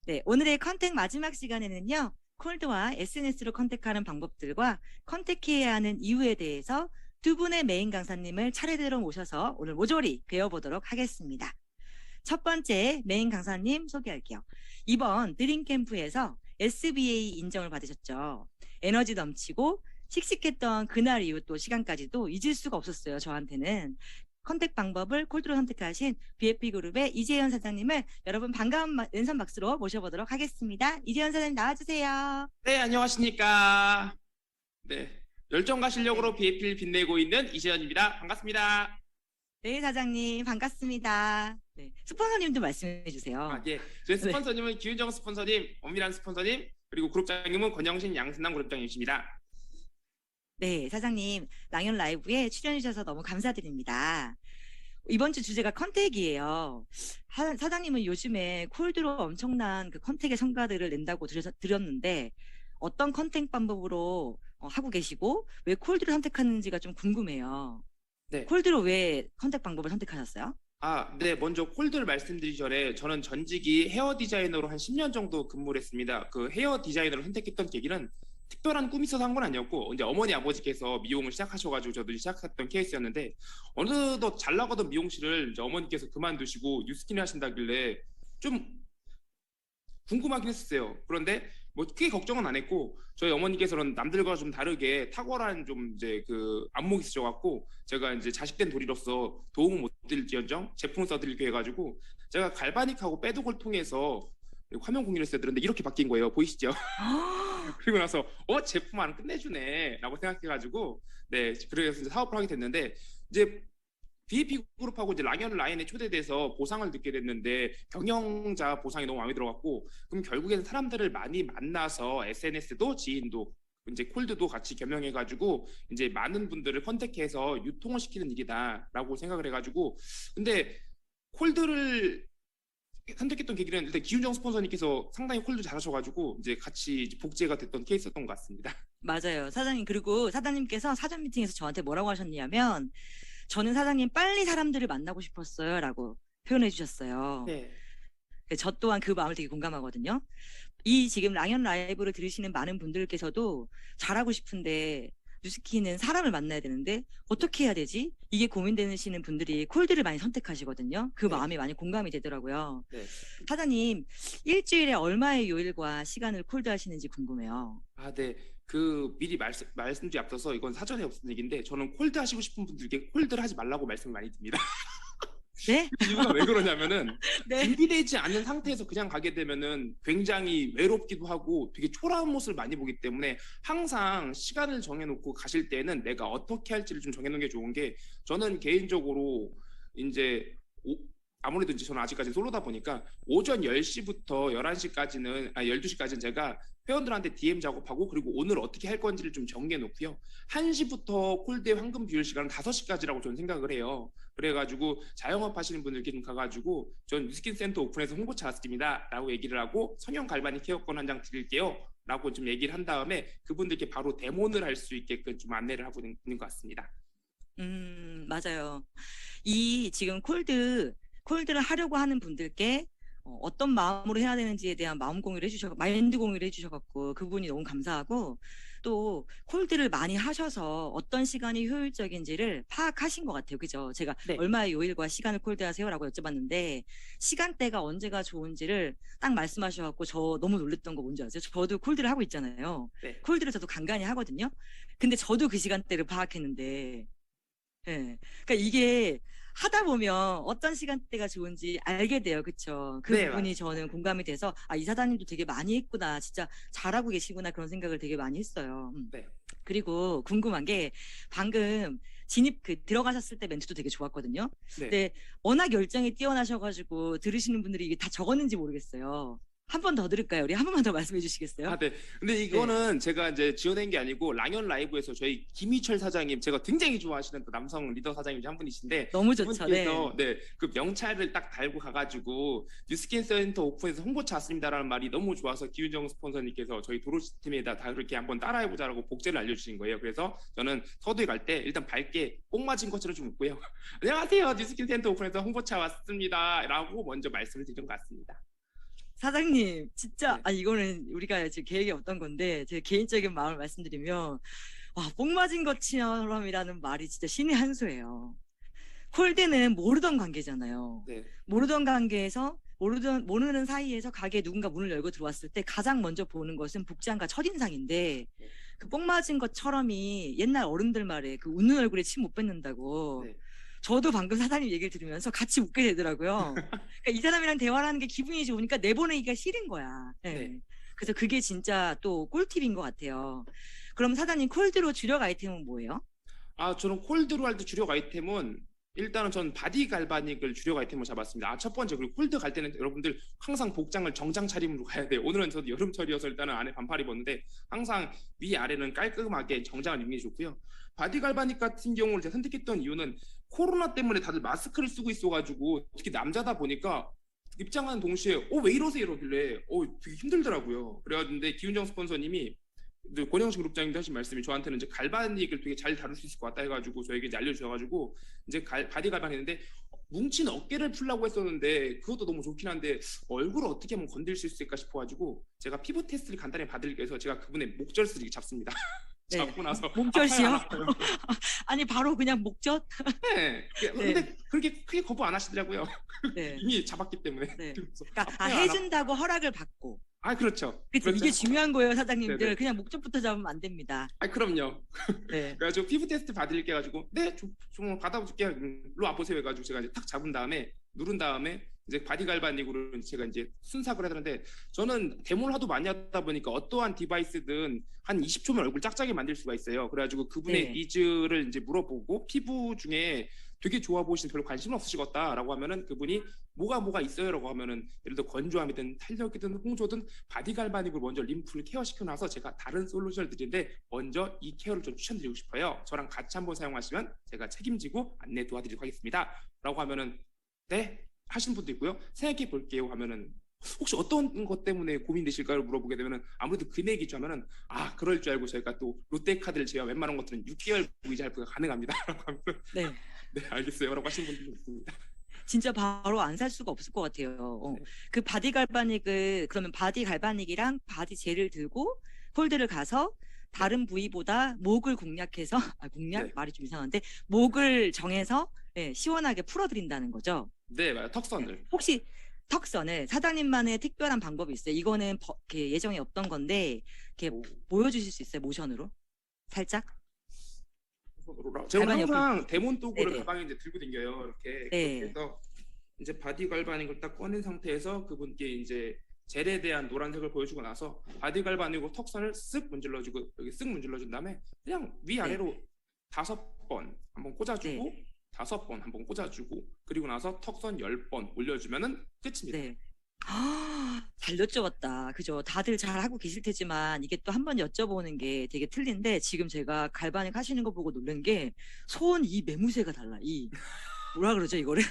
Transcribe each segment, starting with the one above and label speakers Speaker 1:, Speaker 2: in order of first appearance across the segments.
Speaker 1: 네, 오늘의 컨택 마지막 시간에는요, 콜드와 SNS로 컨택하는 방법들과 컨택해야 하는 이유에 대해서 두 분의 메인 강사님을 차례대로 모셔서 오늘 모조리 배워보도록 하겠습니다. 첫 번째 메인 강사님 소개할게요. 이번 드림캠프에서 SBA 인정을 받으셨죠. 에너지 넘치고 씩씩했던 그날 이후 또 시간까지도 잊을 수가 없었어요. 저한테는. 컨택 방법을 콜드로 선택하신 BFP그룹의 이재현 사장님을 여러분 반가운 왼손 박수로 모셔보도록 하겠습니다. 이재현 사장님 나와주세요.
Speaker 2: 네, 안녕하십니까. 네, 열정과 실력으로
Speaker 1: 네.
Speaker 2: BAP를 빛내고 있는 이재현입니다. 반갑습니다.
Speaker 1: 네, 사장님 반갑습니다. 네, 스폰서님도 말씀해 주세요.
Speaker 2: 예. 저희
Speaker 1: 네.
Speaker 2: 스폰서님은 기윤정 스폰서님, 엄밀한 스폰서님, 그리고 그룹장님은 권영신 양순남 그룹장님이십니다.
Speaker 1: 네, 사장님, 랑연 라이브에 출연해 주셔서 너무 감사드립니다. 이번 주 주제가 컨택이에요. 사장님은 요즘에 콜드로 엄청난 그 컨택의 성과들을 낸다고 들었는데 어떤 컨택 방법으로 하고 계시고 왜 콜드를 선택하는지가 좀 궁금해요.
Speaker 2: 네.
Speaker 1: 콜드로 왜 컨택 방법을 선택하셨어요?
Speaker 2: 네, 먼저 콜드를 말씀드리기 전에 저는 전직이 헤어 디자이너로 한 10년 정도 근무를 했습니다. 그 헤어 디자이너를 선택했던 계기는 특별한 꿈이 있어서 한 건 아니었고, 이제 어머니 아버지께서 미용을 시작하셔가지고 저도 시작했던 케이스였는데, 어느덧 잘 나가던 미용실을 이제 어머니께서 그만두시고 뉴스킨 하신다길래 좀 궁금하긴 했었어요. 그런데 뭐 크게 걱정은 안 했고 저희 어머니께서는 남들과 좀 다르게 탁월한 좀 이제 그 안목이 있으셔갖고 제가 이제 자식된 도리로서 도움을 못 드릴지언정 제품을 써드릴게 해가지고 제가 갈바닉하고 빼독을 통해서 화면 공유를 했어야 되는데 이렇게 바뀐 거예요. 보이시죠? 그리고 나서 제품 하나 끝내주네라고 생각해가지고 네 그래서 이제 사업을 하게 됐는데 이제 BAP 그룹하고 이제 랑연 라인에 초대돼서 보상을 듣게 됐는데 경영자 보상이 너무 마음에 들어갔고 그럼 결국에는 사람들을 많이 만나서 SNS도 지인도 이제 콜드도 같이 겸용해가지고 이제 많은 분들을 컨택해서 유통을 시키는 일이다라고 생각을 해가지고 근데 콜드를 선택했던 계기는 일단 기훈정 스폰서님께서 상당히 콜드 잘하셔가지고 이제 같이 복제가 됐던 케이스였던 것 같습니다.
Speaker 1: 맞아요. 사장님, 그리고 사장님께서 사전 미팅에서 저한테 뭐라고 하셨냐면 저는 사장님 빨리 사람들을 만나고 싶었어요 라고 표현해 주셨어요.
Speaker 2: 네.
Speaker 1: 저 또한 그 마음을 되게 공감하거든요. 이 지금 랑연 라이브를 들으시는 많은 분들께서도 잘하고 싶은데 뉴스키는 사람을 만나야 되는데 어떻게 해야 되지? 이게 고민되시는 분들이 콜드를 많이 선택하시거든요. 그
Speaker 2: 네.
Speaker 1: 마음이 많이 공감이 되더라고요.
Speaker 2: 네.
Speaker 1: 사장님, 일주일에 얼마의 요일과 시간을 콜드 하시는지 궁금해요.
Speaker 2: 네. 미리 말씀드리 앞서서 이건 사전에 없는 얘기인데 저는 콜드 하시고 싶은 분들께 콜드를 하지 말라고 말씀을 많이 드립니다.
Speaker 1: 네?
Speaker 2: 이유가 왜 그러냐면은
Speaker 1: 네.
Speaker 2: 준비되지 않은 상태에서 그냥 가게 되면은 굉장히 외롭기도 하고 되게 초라한 모습을 많이 보기 때문에 항상 시간을 정해놓고 가실 때는 내가 어떻게 할지를 좀 정해놓는 게 좋은 게 저는 개인적으로 이제 아무래도 이제 저는 아직까지 솔로다 보니까 오전 10시부터 11시까지는 12시까지는 제가 회원들한테 DM 작업하고 그리고 오늘 어떻게 할 건지를 좀 정해 놓고요. 1시부터 콜드의 황금 비율 시간은 5시까지라고 저는 생각을 해요. 그래가지고 자영업 하시는 분들께 좀 가가지고 전 뉴스킨 센터 오픈해서 홍보차 왔습니다 라고 얘기를 하고 성형 갈바닉 케어권 한 장 드릴게요 라고 좀 얘기를 한 다음에 그분들께 바로 데모를 할 수 있게끔 좀 안내를 하고 있는 것 같습니다.
Speaker 1: 맞아요. 이 지금 콜드를 하려고 하는 분들께 어떤 마음으로 해야 되는지에 대한 마음 공유를 마인드 공유를 해주셔갖고 그분이 너무 감사하고 또 콜드를 많이 하셔서 어떤 시간이 효율적인지를 파악하신 것 같아요. 그죠? 제가
Speaker 2: 네.
Speaker 1: 얼마의 요일과 시간을 콜드하세요라고 여쭤봤는데 시간대가 언제가 좋은지를 딱 말씀하셔갖고 저 너무 놀랬던 거 뭔지 아세요? 저도 콜드를 하고 있잖아요.
Speaker 2: 네.
Speaker 1: 콜드를 저도 간간히 하거든요. 근데 저도 그 시간대를 파악했는데 예. 그러니까 이게 하다 보면 어떤 시간대가 좋은지 알게 돼요. 그쵸? 그
Speaker 2: 네,
Speaker 1: 부분이
Speaker 2: 맞습니다.
Speaker 1: 저는 공감이 돼서, 이 사장님도 되게 많이 했구나. 진짜 잘하고 계시구나. 그런 생각을 되게 많이 했어요.
Speaker 2: 네.
Speaker 1: 그리고 궁금한 게 방금 들어가셨을 때 멘트도 되게 좋았거든요.
Speaker 2: 네.
Speaker 1: 근데 워낙 열정이 뛰어나셔가지고 들으시는 분들이 이게 다 적었는지 모르겠어요. 한 번 더 들을까요? 우리 한 번만 더 말씀해 주시겠어요?
Speaker 2: 네. 근데 이거는 제가 이제 지어낸 게 아니고 랑연 라이브에서 저희 김희철 사장님 제가 굉장히 좋아하시는 그 남성 리더 사장님 중 한 분이신데
Speaker 1: 너무 좋죠. 네.
Speaker 2: 그분께서 그 명찰을 딱 달고 가가지고 뉴스킨 센터 오픈해서 홍보차 왔습니다라는 말이 너무 좋아서 기윤정 스폰서님께서 저희 도로시팀에다 다 그렇게 한번 따라해보자라고 복제를 알려주신 거예요. 그래서 저는 서두에 갈 때 일단 밝게 뽕 맞은 것처럼 좀 웃고요. 안녕하세요. 뉴스킨 센터 오픈해서 홍보차 왔습니다라고 먼저 말씀을 드린 것 같습니다.
Speaker 1: 사장님, 진짜,
Speaker 2: 네.
Speaker 1: 이거는 우리가 지금 계획이 없던 건데, 제 개인적인 마음을 말씀드리면, 복 맞은 것처럼이라는 말이 진짜 신의 한 수예요. 콜드는 모르던 관계잖아요.
Speaker 2: 네.
Speaker 1: 모르던 관계에서, 모르는 사이에서 가게에 누군가 문을 열고 들어왔을 때 가장 먼저 보는 것은 복장과 첫인상인데,
Speaker 2: 네.
Speaker 1: 그 뽕 맞은 것처럼이 옛날 어른들 말에 그 웃는 얼굴에 침 못 뱉는다고.
Speaker 2: 네.
Speaker 1: 저도 방금 사장님 얘기를 들으면서 같이 웃게 되더라고요. 그러니까 이 사람이랑 대화를 하는 게 기분이 좋으니까 내보내기가 싫은 거야.
Speaker 2: 네.
Speaker 1: 예. 그래서 그게 진짜 또 꿀팁인 것 같아요. 그럼 사장님 콜드로 주력 아이템은 뭐예요?
Speaker 2: 저는 콜드로 할 때 주력 아이템은 일단은 전 바디 갈바닉을 주력 아이템으로 잡았습니다. 첫 번째, 그리고 콜드 갈 때는 여러분들 항상 복장을 정장 차림으로 가야 돼요. 오늘은 저도 여름철이어서 일단은 안에 반팔 입었는데 항상 위아래는 깔끔하게 정장을 입는 게 좋고요. 바디 갈바닉 같은 경우를 제가 선택했던 이유는 코로나 때문에 다들 마스크를 쓰고 있어가지고 특히 남자다 보니까 입장하는 동시에 왜 이러세요 이러길래 되게 힘들더라고요. 그래가지고 기훈정 스폰서님이 권영식 그룹장님도 하신 말씀이 저한테는 이제 갈바닉을 되게 잘 다룰 수 있을 것 같다 해가지고 저에게 이제 알려주셔가지고 이제 바디 갈바닉인데 뭉친 어깨를 풀라고 했었는데 그것도 너무 좋긴 한데 얼굴을 어떻게 하면 건들 수 있을까 싶어가지고 제가 피부 테스트를 간단히 받으기 위해서 제가 그분의 목젖을 잡습니다.
Speaker 1: 네.
Speaker 2: 잡고 나서
Speaker 1: 목젖이요?
Speaker 2: 아파요, 안 아파요?
Speaker 1: 아니 바로 그냥 목젖?
Speaker 2: 네. 근데 그렇게 크게 거부 안 하시더라고요.
Speaker 1: 네.
Speaker 2: 이미 잡았기 때문에.
Speaker 1: 네.
Speaker 2: 그래서
Speaker 1: 그러니까
Speaker 2: 아파요, 안 아파요?
Speaker 1: 해준다고 허락을 받고.
Speaker 2: 그렇죠.
Speaker 1: 그치?
Speaker 2: 그렇죠.
Speaker 1: 이게 중요한 거예요, 사장님들.
Speaker 2: 네네.
Speaker 1: 그냥 목젖부터 잡으면 안 됩니다.
Speaker 2: 그럼요.
Speaker 1: 네.
Speaker 2: 그래가지고 피부 테스트 받을게 해가지고 네, 좀 받아볼게요. 일로 와보세요 해가지고 제가 이제 탁 잡은 다음에 누른 다음에 이제 바디 갈바닉으로 제가 이제 순삭을 해드는데 저는 데모를 하도 많이 하다 보니까 어떠한 디바이스든 한 20초면 얼굴 짝짝이 만들 수가 있어요. 그래가지고 그분의
Speaker 1: 네.
Speaker 2: 니즈를 이제 물어보고 피부 중에 되게 좋아 보이시는 별로 관심 없으시겠다라고 하면은 그분이 뭐가 있어요라고 하면은 예를 들어 건조함이든 탄력이든 홍조든 바디 갈바닉으로 먼저 림프를 케어시켜 놔서 제가 다른 솔루션을 드리는데 먼저 이 케어를 좀 추천드리고 싶어요. 저랑 같이 한번 사용하시면 제가 책임지고 안내 도와드리도록 하겠습니다.라고 하면은 네 하시는 분도 있고요. 생각해 볼게요 하면은 혹시 어떤 것 때문에 고민되실까요? 물어보게 되면은 아무래도 금액이죠 하면은 그럴 줄 알고 저희가 또 롯데카드를 제외한 웬만한 것들은 6개월 무이자 할부가 가능합니다.라고 하면
Speaker 1: 네.
Speaker 2: 네 알겠어요라고 하시는 분들도 있습니다.
Speaker 1: 진짜 바로 안 살 수가 없을 것 같아요.
Speaker 2: 네.
Speaker 1: 그 바디 갈바닉을 그러면 바디 갈바닉이랑 바디 젤을 들고 폴드를 가서 다른 부위보다 목을 공략해서 공략
Speaker 2: 네.
Speaker 1: 말이 좀 이상한데 목을 정해서 시원하게 풀어드린다는 거죠.
Speaker 2: 네, 맞아요. 턱선을.
Speaker 1: 혹시 턱선을 사장님만의 특별한 방법이 있어요? 이거는 이렇게 예정이 없던 건데 이렇게 보여주실 수 있어요? 모션으로 살짝?
Speaker 2: 제가
Speaker 1: 갈바닉
Speaker 2: 항상 데몬 도구를
Speaker 1: 네네.
Speaker 2: 가방에 이제 들고 다녀요. 이렇게
Speaker 1: 네.
Speaker 2: 해서 이제 바디 갈바닉을 딱 꺼낸 상태에서 그분께 이제 젤에 대한 노란색을 보여주고 나서 바디 갈바닉으로 턱선을 쓱 문질러주고 여기 쓱 문질러준 다음에 그냥 위아래로 5번 한번 꽂아주고
Speaker 1: 네.
Speaker 2: 5번 한번 꽂아주고 그리고 나서 턱선 10번 올려주면은 끝입니다.
Speaker 1: 네. 잘 여쭤봤다. 그죠? 다들 잘 하고 계실 테지만 이게 또 한 번 여쭤보는 게 되게 틀린데 지금 제가 갈바닉 하시는 거 보고 놀란 게 손 이 매무새가 달라. 이 뭐라 그러죠 이거를?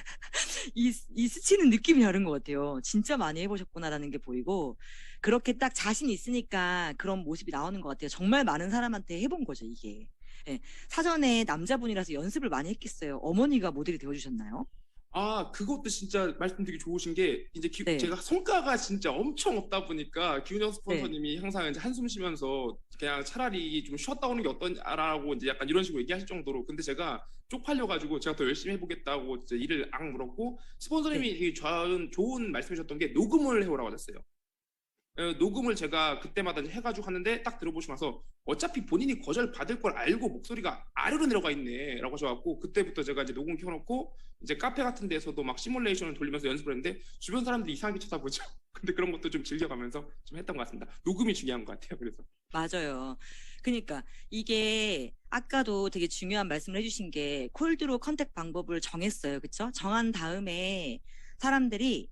Speaker 1: 이 스치는 느낌이 다른 것 같아요. 진짜 많이 해보셨구나라는 게 보이고 그렇게 딱 자신 있으니까 그런 모습이 나오는 것 같아요. 정말 많은 사람한테 해본 거죠 이게. 예. 사전에 남자분이라서 연습을 많이 했겠어요. 어머니가 모델이 되어주셨나요?
Speaker 2: 그것도 진짜 말씀드리기 좋으신 게 이제
Speaker 1: 네.
Speaker 2: 제가 성과가 진짜 엄청 없다 보니까 기훈영
Speaker 1: 네.
Speaker 2: 스폰서님이 항상 이제 한숨 쉬면서 그냥 차라리 좀 쉬었다 오는 게 어떠냐라고 이제 약간 이런 식으로 얘기하실 정도로 근데 제가 쪽팔려가지고 제가 더 열심히 해보겠다고 이제 일을 물었고 스폰서님이 되게 좋은 말씀해주셨던 게 녹음을 해오라고 하셨어요. 녹음을 제가 그때마다 이제 해가지고 하는데 딱 들어보시면서 어차피 본인이 거절 받을 걸 알고 목소리가 아래로 내려가 있네 라고 하셔갖고 그때부터 제가 이제 녹음 켜놓고 이제 카페 같은 데서도 막 시뮬레이션을 돌리면서 연습을 했는데 주변 사람들이 이상하게 쳐다보죠. 근데 그런 것도 좀 즐겨가면서 좀 했던 것 같습니다. 녹음이 중요한 것 같아요. 그래서
Speaker 1: 맞아요. 그러니까 이게 아까도 되게 중요한 말씀을 해주신 게 콜드로 컨택 방법을 정했어요. 그렇죠? 정한 다음에 사람들이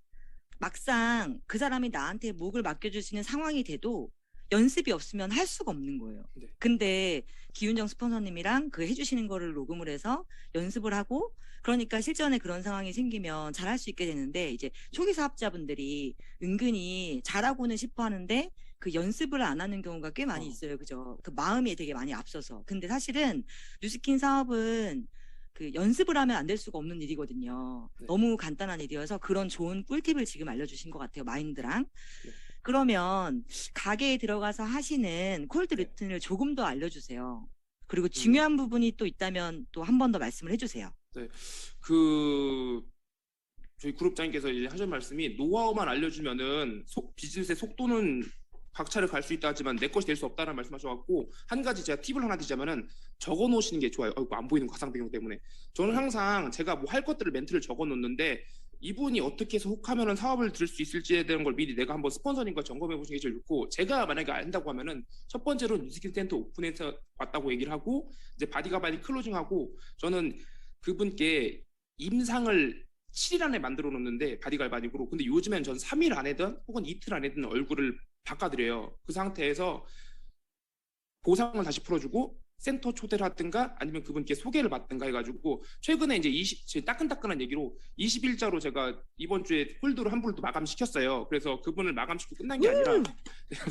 Speaker 1: 막상 그 사람이 나한테 목을 맡겨줄 수 있는 상황이 돼도 연습이 없으면 할 수가 없는 거예요.
Speaker 2: 네.
Speaker 1: 근데 기윤정 스폰서님이랑 그 해주시는 거를 녹음을 해서 연습을 하고 그러니까 실전에 그런 상황이 생기면 잘할 수 있게 되는데 이제 초기 사업자분들이 은근히 잘하고는 싶어 하는데 그 연습을 안 하는 경우가 꽤 많이 있어요. 그죠? 그 마음이 되게 많이 앞서서. 근데 사실은 뉴스킨 사업은 그 연습을 하면 안 될 수가 없는 일이거든요.
Speaker 2: 네.
Speaker 1: 너무 간단한 일이어서 그런 좋은 꿀팁을 지금 알려주신 것 같아요. 마인드랑.
Speaker 2: 네.
Speaker 1: 그러면 가게에 들어가서 하시는 콜드
Speaker 2: 네.
Speaker 1: 루틴을 조금 더 알려주세요. 그리고
Speaker 2: 음.
Speaker 1: 중요한 부분이 또 있다면 또 한 번 더 말씀을 해주세요.
Speaker 2: 그 저희 그룹장님께서 이제 하신 말씀이 노하우만 알려주면은 비즈니스의 속도는 박차를 갈 수 있다 하지만 내 것이 될 수 없다는 말씀하셔갖고 한 가지 제가 팁을 하나 드리자면은 적어 놓으시는 게 좋아요. 안 보이는 거 가상 배경 때문에. 저는 항상 제가 뭐 할 것들을 멘트를 적어 놓는데 이분이 어떻게 해서 혹하면은 사업을 들을 수 있을지에 대한 걸 미리 내가 한번 스폰서님과 점검해 보시는 게 제일 좋고, 제가 만약에 안다고 하면은 첫 번째로 뉴스킬 센터 오픈해서 왔다고 얘기를 하고 이제 바디가 바디 클로징하고, 저는 그분께 임상을 7일 안에 만들어 놓는데 바디갈바닉으로, 근데 요즘엔 전 3일 안에든 혹은 이틀 안에든 얼굴을 바꿔드려요. 그 상태에서 보상을 다시 풀어주고 센터 초대를 하든가 아니면 그분께 소개를 받든가 해가지고, 최근에 이제 따끈따끈한 얘기로 20일자로 제가 이번 주에 홀드로 한 분도 마감시켰어요. 그래서 그분을 마감시키고 끝난 게 아니라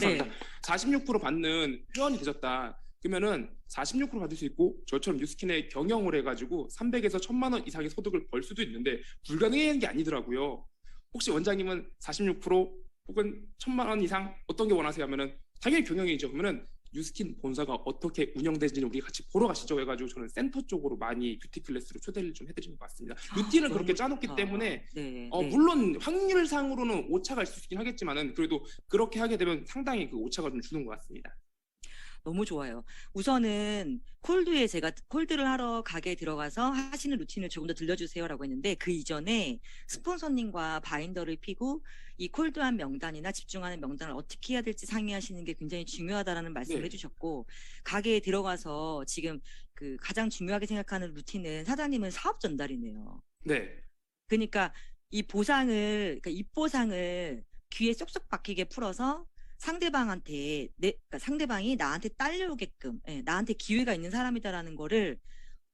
Speaker 1: 네.
Speaker 2: 46% 받는 회원이 되셨다. 그러면은 46% 받을 수 있고 저처럼 뉴스킨에 경영을 해가지고 300에서 1000만 원 이상의 소득을 벌 수도 있는데 불가능한 게 아니더라고요. 혹시 원장님은 46% 혹은 1000만 원 이상 어떤 게 원하세요 하면은 당연히 경영이죠. 그러면은 뉴스킨 본사가 어떻게 운영되는지는 우리 같이 보러 가시죠 해가지고 저는 센터 쪽으로 많이 뷰티 클래스로 초대를 좀 해드리는 것 같습니다. 루틴은 그렇게 짜놓기 때문에
Speaker 1: 네.
Speaker 2: 물론 확률상으로는 오차가 있을 수 있긴 하겠지만은 그래도 그렇게 하게 되면 상당히 그 오차가 좀 주는 것 같습니다.
Speaker 1: 너무 좋아요. 우선은 콜드에 제가 콜드를 하러 가게에 들어가서 하시는 루틴을 조금 더 들려주세요라고 했는데, 그 이전에 스폰서님과 바인더를 피고 이 콜드한 명단이나 집중하는 명단을 어떻게 해야 될지 상의하시는 게 굉장히 중요하다라는 말씀을
Speaker 2: 네.
Speaker 1: 해주셨고, 가게에 들어가서 지금 그 가장 중요하게 생각하는 루틴은 사장님은 사업 전달이네요.
Speaker 2: 네.
Speaker 1: 그러니까 이 보상을, 그러니까 입보상을 귀에 쏙쏙 박히게 풀어서 상대방한테 그러니까 상대방이 나한테 딸려오게끔, 나한테 기회가 있는 사람이다라는 거를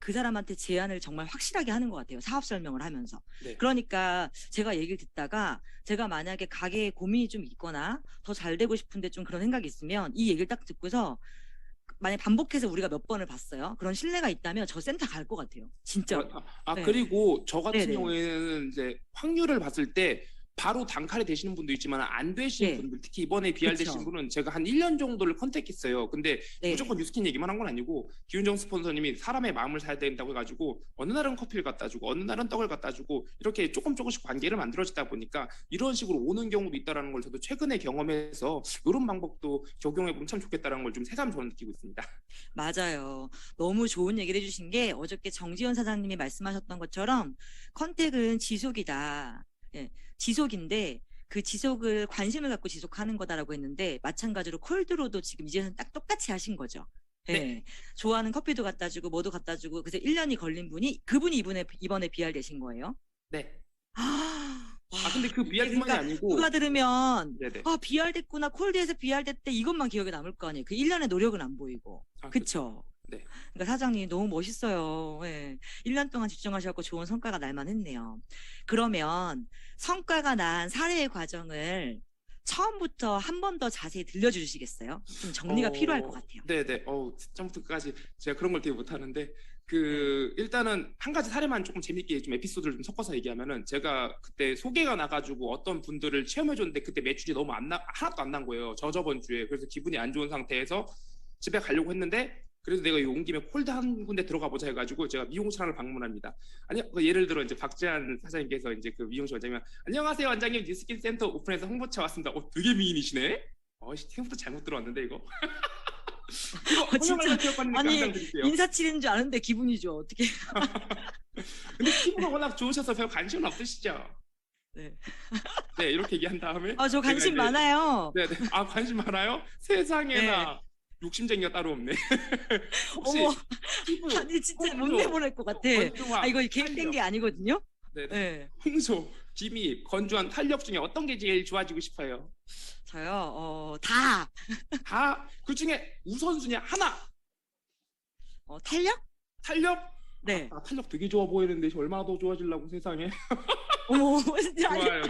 Speaker 1: 그 사람한테 제안을 정말 확실하게 하는 것 같아요. 사업 설명을 하면서.
Speaker 2: 네.
Speaker 1: 그러니까 제가 얘기를 듣다가 제가 만약에 가게에 고민이 좀 있거나 더 잘 되고 싶은데 좀 그런 생각이 있으면 이 얘기를 딱 듣고서 만약 반복해서 우리가 몇 번을 봤어요. 그런 신뢰가 있다면 저 센터 갈 것 같아요. 진짜로. 네.
Speaker 2: 그리고 저 같은
Speaker 1: 네네.
Speaker 2: 경우에는 이제 확률을 봤을 때 바로 단칼에 되시는 분도 있지만 안 되시는
Speaker 1: 네.
Speaker 2: 분들, 특히 이번에 BR
Speaker 1: 그쵸.
Speaker 2: 되신 분은 제가 한 1년 정도를 컨택했어요. 근데
Speaker 1: 네.
Speaker 2: 무조건 뉴스킨 얘기만 한 건 아니고 기훈정 스폰서님이 사람의 마음을 사야 된다고 해가지고 어느 날은 커피를 갖다 주고 어느 날은 떡을 갖다 주고 이렇게 조금씩 관계를 만들어지다 보니까 이런 식으로 오는 경우도 있다는 걸 저도 최근에 경험해서 이런 방법도 적용해보면 참 좋겠다는 걸 좀 새삼 저는 느끼고 있습니다.
Speaker 1: 맞아요. 너무 좋은 얘기를 해주신 게, 어저께 정지현 사장님이 말씀하셨던 것처럼 컨택은 지속이다. 예, 지속인데 그 지속을 관심을 갖고 지속하는 거다라고 했는데, 마찬가지로 콜드로도 지금 이제는 딱 똑같이 하신 거죠. 예,
Speaker 2: 네.
Speaker 1: 좋아하는 커피도 갖다 주고 뭐도 갖다 주고, 그래서 1년이 걸린 분이 그분이 이번에 BR 되신 거예요.
Speaker 2: 네.
Speaker 1: 와,
Speaker 2: 근데 그 BR뿐만이
Speaker 1: 그러니까
Speaker 2: 아니고
Speaker 1: 누가 들으면
Speaker 2: 네네.
Speaker 1: BR 됐구나, 콜드에서 BR 됐대, 이것만 기억에 남을 거 아니에요. 그 1년의 노력은 안 보이고. 그쵸?
Speaker 2: 네.
Speaker 1: 그러니까 사장님 너무 멋있어요. 예. 1년 동안 집중하셔서 좋은 성과가 날만 했네요. 그러면 성과가 난 사례의 과정을 처음부터 한 번 더 자세히 들려주시겠어요? 좀 정리가 필요할 것 같아요.
Speaker 2: 네네. 처음부터까지 제가 그런 걸 되게 못하는데 일단은 한 가지 사례만 조금 재밌게 좀 에피소드를 좀 섞어서 얘기하면은, 제가 그때 소개가 나가지고 어떤 분들을 체험해줬는데 그때 매출이 너무 하나도 안 난 거예요. 저번 주에. 그래서 기분이 안 좋은 상태에서 집에 가려고 했는데, 그래서 내가 온 김에 콜드 한 군데 들어가 보자 해가지고 제가 미용실 하나를 방문합니다. 아니, 예를 들어 이제 박재한 사장님께서 이제 그 미용실 원장님, 안녕하세요 원장님, 뉴스킨 센터 오픈해서 홍보차 왔습니다. 되게 미인이시네. 생각부터 잘못 들어왔는데 이거. 이거
Speaker 1: 진짜. 아니,
Speaker 2: 드릴게요.
Speaker 1: 인사치레인 줄 아는데 기분이죠. 어떻게?
Speaker 2: 근데 피부가 워낙 좋으셔서 별 관심은 없으시죠?
Speaker 1: 네.
Speaker 2: 네, 이렇게 얘기한 다음에
Speaker 1: 저 관심
Speaker 2: 이제,
Speaker 1: 많아요.
Speaker 2: 네. 관심 많아요? 세상에나. 욕심쟁이가 따로 없네. 혹시
Speaker 1: 어머,
Speaker 2: 피부,
Speaker 1: 아니 진짜 못
Speaker 2: 홍조,
Speaker 1: 내보낼 것 같아.
Speaker 2: 건조한,
Speaker 1: 이거 계획된 게 아니거든요.
Speaker 2: 네.
Speaker 1: 네.
Speaker 2: 홍조, 비미, 건조한 탄력 중에 어떤 게 제일 좋아지고 싶어요?
Speaker 1: 저요, 다.
Speaker 2: 그 중에 우선순위 하나.
Speaker 1: 탄력?
Speaker 2: 탄력?
Speaker 1: 네.
Speaker 2: 탄력 되게 좋아 보이는데 얼마나 더 좋아지려고 세상에.
Speaker 1: 어머, 진짜.
Speaker 2: 좋아요.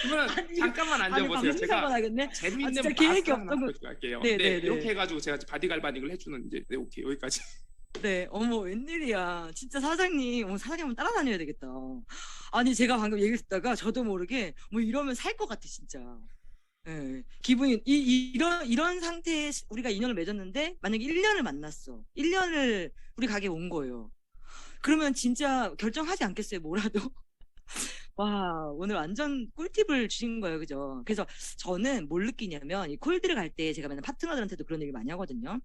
Speaker 2: 그러면 잠깐만 앉아보세요. 제가 재미있는
Speaker 1: 진짜 계획이
Speaker 2: 마스터 하나
Speaker 1: 없던 거.
Speaker 2: 할게요.
Speaker 1: 네.
Speaker 2: 이렇게 해가지고 제가 바디 갈바닉을 해주는 이제 오케이, 여기까지.
Speaker 1: 네, 어머, 웬일이야. 진짜 사장님, 사장님 한번 따라다녀야 되겠다. 아니, 제가 방금 얘기 듣다가 저도 모르게 뭐 이러면 살 것 같아, 진짜. 예, 기분이, 이런 상태에 우리가 인연을 맺었는데, 만약에 1년을 만났어. 1년을 우리 가게에 온 거예요. 그러면 진짜 결정하지 않겠어요, 뭐라도? 와, 오늘 완전 꿀팁을 주신 거예요, 그죠? 그래서 저는 뭘 느끼냐면, 이 콜드를 갈 때 제가 맨날 파트너들한테도 그런 얘기 많이 하거든요.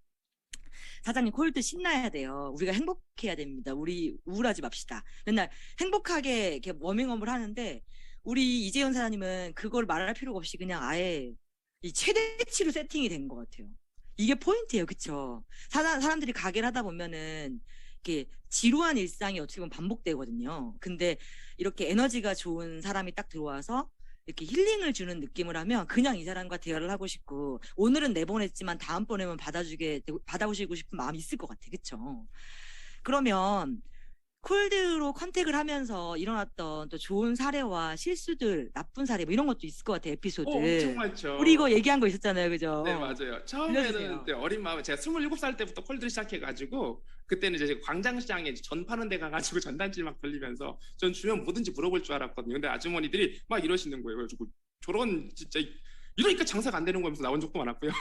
Speaker 1: 사장님 콜드 신나야 돼요. 우리가 행복해야 됩니다. 우리 우울하지 맙시다. 맨날 행복하게 이렇게 워밍업을 하는데 우리 이재현 사장님은 그걸 말할 필요가 없이 그냥 아예 이 최대치로 세팅이 된 것 같아요. 이게 포인트예요, 그쵸? 사람들이 가게를 하다 보면은 이렇게 지루한 일상이 어떻게 보면 반복되거든요. 근데 이렇게 에너지가 좋은 사람이 딱 들어와서 이렇게 힐링을 주는 느낌을 하면 그냥 이 사람과 대화를 하고 싶고 오늘은 내보냈지만 다음번에는 받아오시고 싶은 마음이 있을 것 같아. 그쵸? 그러면 콜드로 컨택을 하면서 일어났던 또 좋은 사례와 실수들, 나쁜 사례 뭐 이런 것도 있을 것 같아.
Speaker 2: 엄청
Speaker 1: 에피소드. 우리
Speaker 2: 많죠.
Speaker 1: 이거 얘기한 거 있었잖아요.
Speaker 2: 네,
Speaker 1: 그죠?
Speaker 2: 맞아요. 처음에는
Speaker 1: 들려주세요.
Speaker 2: 네, 어린 마음에 제가 27살 때부터 콜드를 시작해가지고 그때는 이제 광장시장에 이제 전 파는 데 가가지고 전단지 막 돌리면서 전 주면 뭐든지 물어볼 줄 알았거든요. 근데 아주머니들이 막 이러시는 거예요. 그래가지고 저런 진짜 이러니까 장사가 안 되는 거면서 나온 적도 많았고요.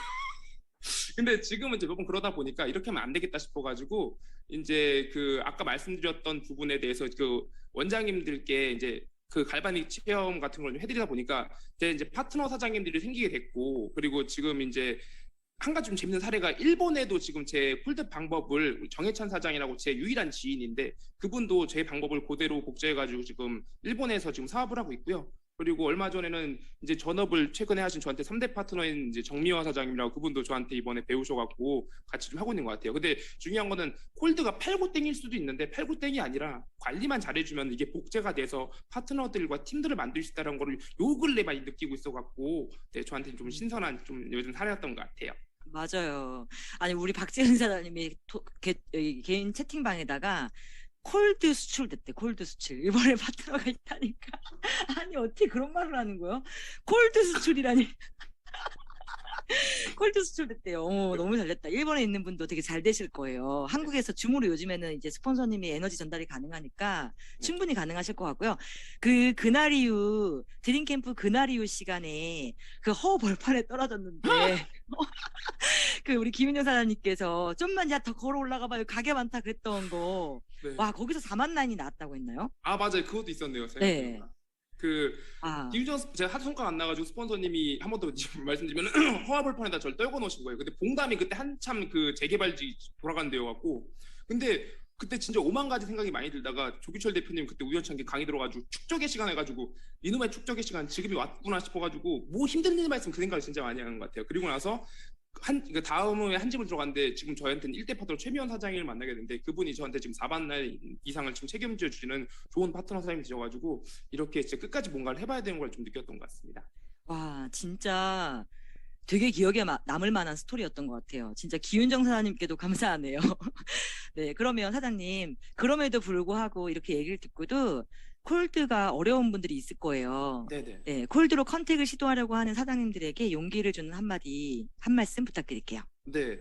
Speaker 2: 근데 지금은 이제 몇 번 그러다 보니까 이렇게 하면 안 되겠다 싶어가지고 이제 그 아까 말씀드렸던 부분에 대해서 그 원장님들께 이제 그 갈바닉 체험 같은 걸 좀 해드리다 보니까 제 이제 파트너 사장님들이 생기게 됐고 그리고 지금 이제 한 가지 좀 재밌는 사례가 일본에도 지금 제 콜드 방법을 정해찬 사장이라고 제 유일한 지인인데 그분도 제 방법을 그대로 복제해가지고 지금 일본에서 지금 사업을 하고 있고요. 그리고 얼마 전에는 이제 전업을 최근에 하신 저한테 3대 파트너인 이제 정미화 사장님이라고 그분도 저한테 이번에 배우셔갖고 같이 좀 하고 있는 것 같아요. 근데 중요한 거는 콜드가 팔고 땡일 수도 있는데 팔고 땡이 아니라 관리만 잘해주면 이게 복제가 돼서 파트너들과 팀들을 만들 수 있다는 거를 요 근래 많이 느끼고 있어갖고 네, 저한테 좀 신선한 좀 요즘 사례였던 것 같아요.
Speaker 1: 맞아요. 아니 우리 박재은 사장님이 개인 채팅방에다가 콜드 수출됐대. 콜드 수출. 일본에 파트너가 있다니까. 아니 어떻게 그런 말을 하는 거예요? 콜드 수출이라니. 콜드 수출됐대요. 너무 잘 됐다. 일본에 있는 분도 되게 잘 되실 거예요. 한국에서 줌으로 요즘에는 이제 스폰서님이 에너지 전달이 가능하니까
Speaker 2: 네.
Speaker 1: 충분히 가능하실 것 같고요. 그날 이후 드림캠프 그날 이후 시간에 그 허 벌판에 떨어졌는데 그 우리 김윤영 사장님께서 좀만 야 더 걸어 올라가 봐요. 가게 많다 그랬던 거.
Speaker 2: 네.
Speaker 1: 와 거기서 4만 라인이 나왔다고 했나요?
Speaker 2: 아 맞아요. 그것도 있었네요.
Speaker 1: 네.
Speaker 2: 생각해보니까. 그
Speaker 1: 아,
Speaker 2: 디vi전 제가 하도 성과가 안 나가지고 스폰서님이 한 번 더 말씀드리면 허화벌판에다 저를 떨궈 놓으신 거예요. 근데 봉담이 그때 한참 그 재개발지 돌아간 데여갖고 근데 그때 진짜 오만 가지 생각이 많이 들다가 조기철 대표님 그때 우연찮게 강의 들어가지고 축적의 시간 해가지고 이놈의 축적의 시간 지금이 왔구나 싶어가지고 뭐 힘든 일만 있으면 그 생각을 진짜 많이 하는 것 같아요. 그리고 나서 그 다음에 한 집을 들어갔는데 지금 저한테는 1대 파트너 최미원 사장님을 만나게 됐는데 그분이 저한테 지금 4반 날 이상을 지금 책임져 주시는 좋은 파트너 사장님 되셔가지고 이렇게 진짜 끝까지 뭔가를 해봐야 되는 걸 좀 느꼈던 것 같습니다.
Speaker 1: 와 진짜 되게 기억에 남을 만한 스토리였던 것 같아요. 진짜 기윤정 사장님께도 감사하네요. 네, 그러면 사장님, 그럼에도 불구하고 이렇게 얘기를 듣고도 콜드가 어려운 분들이 있을 거예요.
Speaker 2: 네네.
Speaker 1: 네, 콜드로 컨택을 시도하려고 하는 사장님들에게 용기를 주는 한 말씀 부탁드릴게요.
Speaker 2: 네,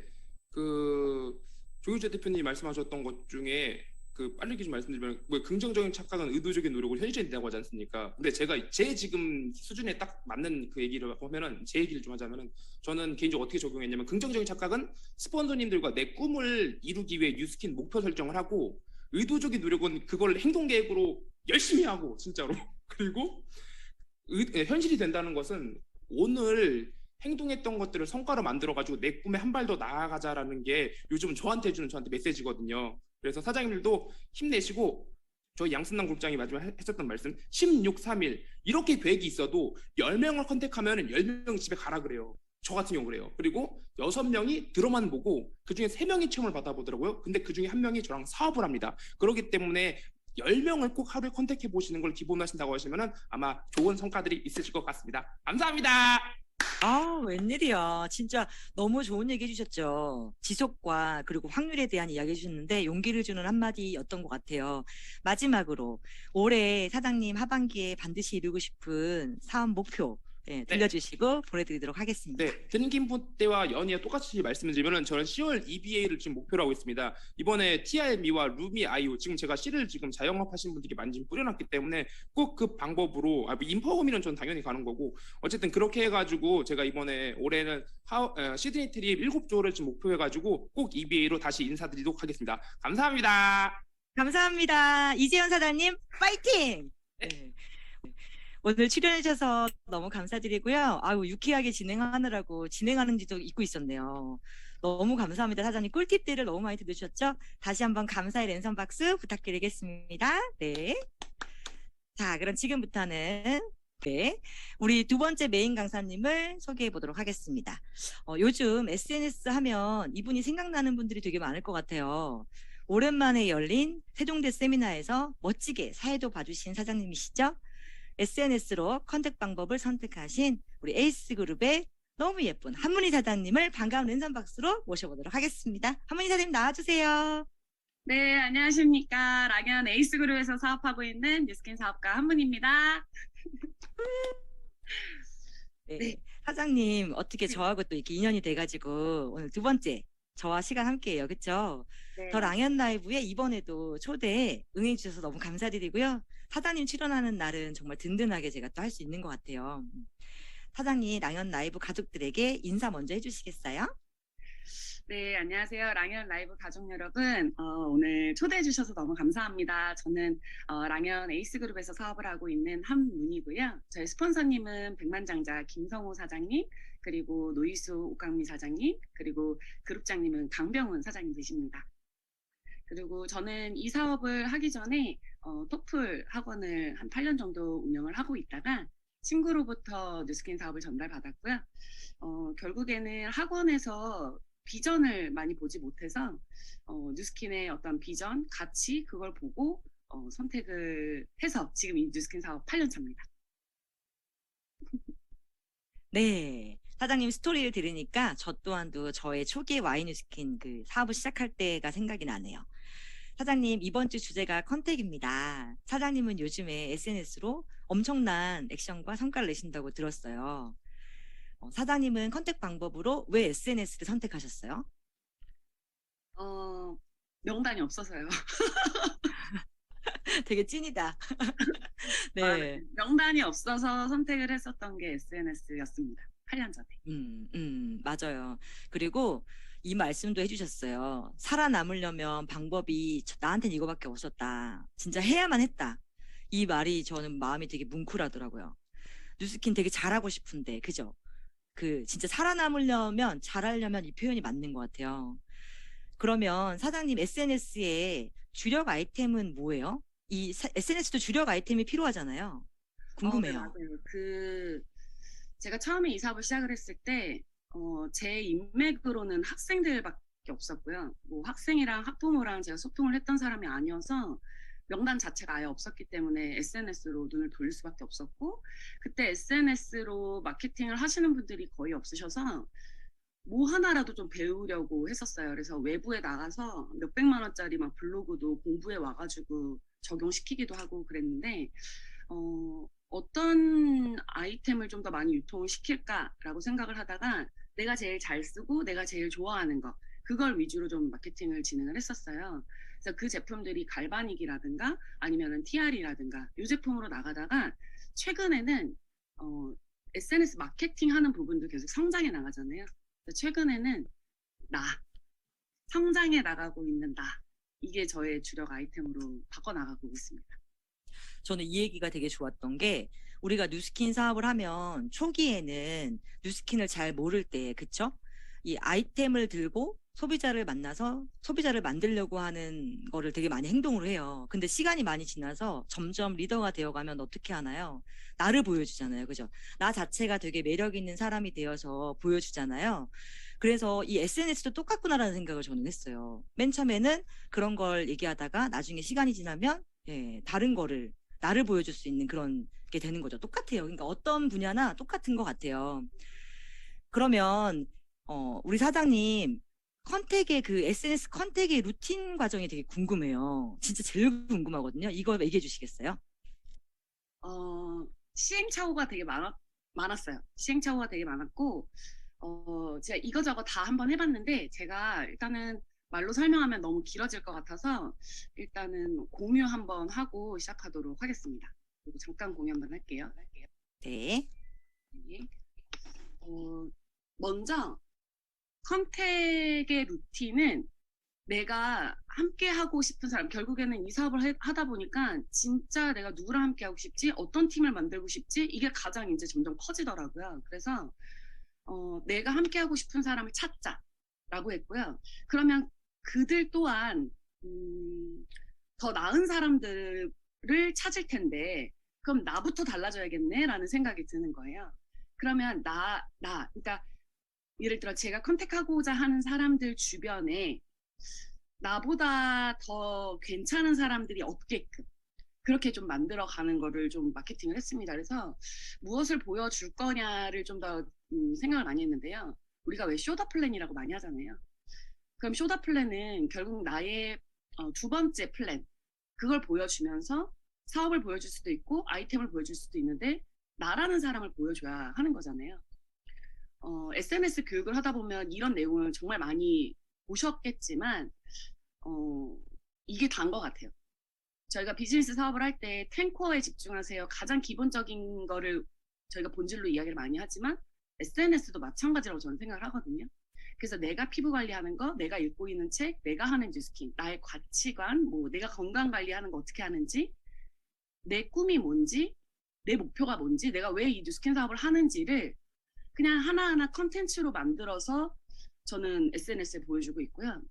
Speaker 2: 그 조규재 대표님이 말씀하셨던 것 중에 그 빠르게 좀 말씀드리면 뭐 긍정적인 착각은 의도적인 노력을 현실화된다고 하지 않습니까? 근데 제가 제 지금 수준에 딱 맞는 그 얘기를 하면은 제 얘기를 좀 하자면은 저는 개인적으로 어떻게 적용했냐면 긍정적인 착각은 스폰서님들과 내 꿈을 이루기 위해 뉴스킨 목표 설정을 하고 의도적인 노력은 그걸 행동 계획으로 열심히 하고 진짜로 그리고 현실이 된다는 것은 오늘 행동했던 것들을 성과로 만들어가지고 내 꿈에 한 발 더 나아가자라는 게 요즘 저한테 주는 저한테 메시지거든요. 그래서 사장님들도 힘내시고 저희 양순남 국장이 마지막에 했었던 말씀 16-3일 이렇게 계획이 있어도 10명을 컨택하면 10명 집에 가라 그래요. 저 같은 경우 그래요. 그리고 6명이 들어만 보고 그중에 3명이 체험을 받아보더라고요. 근데 그중에 1명이 저랑 사업을 합니다. 그렇기 때문에 10명을 꼭 하루에 컨택해 보시는 걸 기본으로 하신다고 하시면 아마 좋은 성과들이 있으실 것 같습니다. 감사합니다.
Speaker 1: 아, 웬일이야. 진짜 너무 좋은 얘기 해주셨죠. 지속과 그리고 확률에 대한 이야기 해주셨는데 용기를 주는 한마디였던 것 같아요. 마지막으로 올해 사장님 하반기에 반드시 이루고 싶은 사업 목표 예,
Speaker 2: 네.
Speaker 1: 들려주시고 보내드리도록 하겠습니다.
Speaker 2: 네, 등기부 때와 연이어 똑같이 말씀을 드리면은 저는 10월 EBA를 지금 목표로 하고 있습니다. 이번에 TRM이와 루미 아이오 지금 제가 C를 지금 자영업하신 분들께 많이 지금 뿌려놨기 때문에 꼭 그 방법으로 인파워미는 전 당연히 가는 거고 어쨌든 그렇게 해가지고 제가 이번에 올해는 시드니 트립 7조를 지금 목표해가지고 꼭 EBA로 다시 인사드리도록 하겠습니다. 감사합니다.
Speaker 1: 감사합니다. 이재현 사장님 파이팅! 네. 오늘 출연해주셔서 너무 감사드리고요. 아유, 유쾌하게 진행하느라고 진행하는지도 잊고 있었네요. 너무 감사합니다. 사장님 꿀팁들을 너무 많이 들으셨죠? 다시 한번 감사의 랜선 박수 부탁드리겠습니다. 네. 자, 그럼 지금부터는 네, 우리 두 번째 메인 강사님을 소개해 보도록 하겠습니다. 요즘 SNS 하면 이분이 생각나는 분들이 되게 많을 것 같아요. 오랜만에 열린 세종대 세미나에서 멋지게 사회도 봐주신 사장님이시죠? SNS로 컨택 방법을 선택하신 우리 에이스그룹의 너무 예쁜 한문희 사장님을 반가운 랜선 박수로 모셔보도록 하겠습니다. 한문희 사장님 나와주세요.
Speaker 3: 네, 안녕하십니까. 랑연 에이스그룹에서 사업하고 있는 뉴스킨 사업가 한문입니다.
Speaker 1: 네,
Speaker 3: 네.
Speaker 1: 사장님 어떻게 저하고 또 이렇게 인연이 돼가지고 오늘 두 번째 저와 시간 함께해요. 그렇죠?
Speaker 3: 네.
Speaker 1: 더 랑연 라이브에 이번에도 초대 응해 주셔서 너무 감사드리고요. 사장님 출연하는 날은 정말 든든하게 제가 또 할 수 있는 것 같아요. 사장님 랑연 라이브 가족들에게 인사 먼저 해주시겠어요?
Speaker 3: 네, 안녕하세요. 랑연 라이브 가족 여러분. 오늘 초대해 주셔서 너무 감사합니다. 저는 랑연 에이스그룹에서 사업을 하고 있는 한문이고요. 저희 스폰서님은 백만장자 김성호 사장님, 그리고 노이수 옥강미 사장님, 그리고 그룹장님은 강병훈 사장님 되십니다. 그리고 저는 이 사업을 하기 전에 토플 학원을 한 8년 정도 운영을 하고 있다가 친구로부터 뉴스킨 사업을 전달받았고요. 결국에는 학원에서 비전을 많이 보지 못해서 뉴스킨의 어떤 비전, 가치 그걸 보고 선택을 해서 지금 이 뉴스킨 사업 8년 차입니다.
Speaker 1: 네. 사장님 스토리를 들으니까 저 또한도 저의 초기의 와이뉴스킨 그 사업을 시작할 때가 생각이 나네요. 사장님 이번 주 주제가 컨택입니다. 사장님은 요즘에 SNS로 엄청난 액션과 성과를 내신다고 들었어요. 사장님은 컨택 방법으로 왜 SNS를 선택하셨어요?
Speaker 3: 명단이 없어서요.
Speaker 1: 되게 찐이다. 네.
Speaker 3: 명단이 없어서 선택을 했었던 게 SNS였습니다. 8년 전에.
Speaker 1: 맞아요. 그리고 이 말씀도 해주셨어요. 살아남으려면 방법이 나한테는 이거밖에 없었다. 진짜 해야만 했다. 이 말이 저는 마음이 되게 뭉클하더라고요. 뉴스킨 되게 잘하고 싶은데, 그죠? 진짜 살아남으려면, 잘하려면 이 표현이 맞는 것 같아요. 그러면 사장님 SNS의 주력 아이템은 뭐예요? 이 SNS도 주력 아이템이 필요하잖아요. 궁금해요.
Speaker 3: 네, 맞아요. 제가 처음에 이 사업을 시작을 했을 때, 제 인맥으로는 학생들밖에 없었고요. 뭐 학생이랑 학부모랑 제가 소통을 했던 사람이 아니어서 명단 자체가 아예 없었기 때문에 SNS로 눈을 돌릴 수밖에 없었고, 그때 SNS로 마케팅을 하시는 분들이 거의 없으셔서 뭐 하나라도 좀 배우려고 했었어요. 그래서 외부에 나가서 몇백만 원짜리 막 블로그도 공부해 와가지고 적용시키기도 하고 그랬는데, 어떤 아이템을 좀 더 많이 유통을 시킬까라고 생각을 하다가 내가 제일 잘 쓰고 내가 제일 좋아하는 거 그걸 위주로 좀 마케팅을 진행을 했었어요. 그래서 그 제품들이 갈바닉이라든가 아니면은 TR이라든가 이 제품으로 나가다가 최근에는 SNS 마케팅 하는 부분도 계속 성장해 나가잖아요. 그래서 최근에는 성장해 나가고 있는 이게 저의 주력 아이템으로 바꿔 나가고 있습니다.
Speaker 1: 저는 이 얘기가 되게 좋았던 게 우리가 뉴스킨 사업을 하면 초기에는 뉴스킨을 잘 모를 때, 그쵸? 이 아이템을 들고 소비자를 만나서 소비자를 만들려고 하는 거를 되게 많이 행동을 해요. 근데 시간이 많이 지나서 점점 리더가 되어가면 어떻게 하나요? 나를 보여주잖아요. 그죠? 나 자체가 되게 매력 있는 사람이 되어서 보여주잖아요. 그래서 이 SNS도 똑같구나라는 생각을 저는 했어요. 맨 처음에는 그런 걸 얘기하다가 나중에 시간이 지나면 다른 거를 나를 보여줄 수 있는 그런 게 되는 거죠. 똑같아요. 그러니까 어떤 분야나 똑같은 것 같아요. 그러면 우리 사장님 컨택의 SNS 컨택의 루틴 과정이 되게 궁금해요. 진짜 제일 궁금하거든요. 이거 얘기해 주시겠어요?
Speaker 3: 시행착오가 되게 많았어요. 시행착오가 되게 많았고, 제가 이거저거 다 한번 해봤는데, 제가 일단은 말로 설명하면 너무 길어질 것 같아서, 일단은 공유 한번 하고 시작하도록 하겠습니다. 그리고 잠깐 공유 한번 할게요.
Speaker 1: 네.
Speaker 3: 네. 먼저, 컨택의 루틴은 내가 함께 하고 싶은 사람, 결국에는 이 사업을 하다 보니까 진짜 내가 누구랑 함께 하고 싶지, 어떤 팀을 만들고 싶지, 이게 가장 이제 점점 커지더라고요. 그래서 내가 함께 하고 싶은 사람을 찾자라고 했고요. 그러면 그들 또한 더 나은 사람들을 찾을 텐데, 그럼 나부터 달라져야겠네라는 생각이 드는 거예요. 그러면 그러니까 예를 들어 제가 컨택하고자 하는 사람들 주변에 나보다 더 괜찮은 사람들이 없게끔 그렇게 좀 만들어가는 거를 좀 마케팅을 했습니다. 그래서 무엇을 보여줄 거냐를 좀 더 생각을 많이 했는데요. 우리가 왜 쇼더 플랜이라고 많이 하잖아요. 그럼 쇼더 플랜은 결국 나의 두 번째 플랜, 그걸 보여주면서 사업을 보여줄 수도 있고 아이템을 보여줄 수도 있는데 나라는 사람을 보여줘야 하는 거잖아요. SNS 교육을 하다 보면 이런 내용을 정말 많이 보셨겠지만 이게 다인 것 같아요. 저희가 비즈니스 사업을 할 때 탱커에 집중하세요. 가장 기본적인 거를 저희가 본질로 이야기를 많이 하지만 SNS도 마찬가지라고 저는 생각을 하거든요. 그래서 내가 피부 관리하는 거, 내가 읽고 있는 책, 내가 하는 뉴스킨, 나의 가치관, 뭐 내가 건강 관리하는 거 어떻게 하는지, 내 꿈이 뭔지, 내 목표가 뭔지, 내가 왜 이 뉴스킨 사업을 하는지를 그냥 하나하나 컨텐츠로 만들어서 저는 SNS에 보여주고 있고요.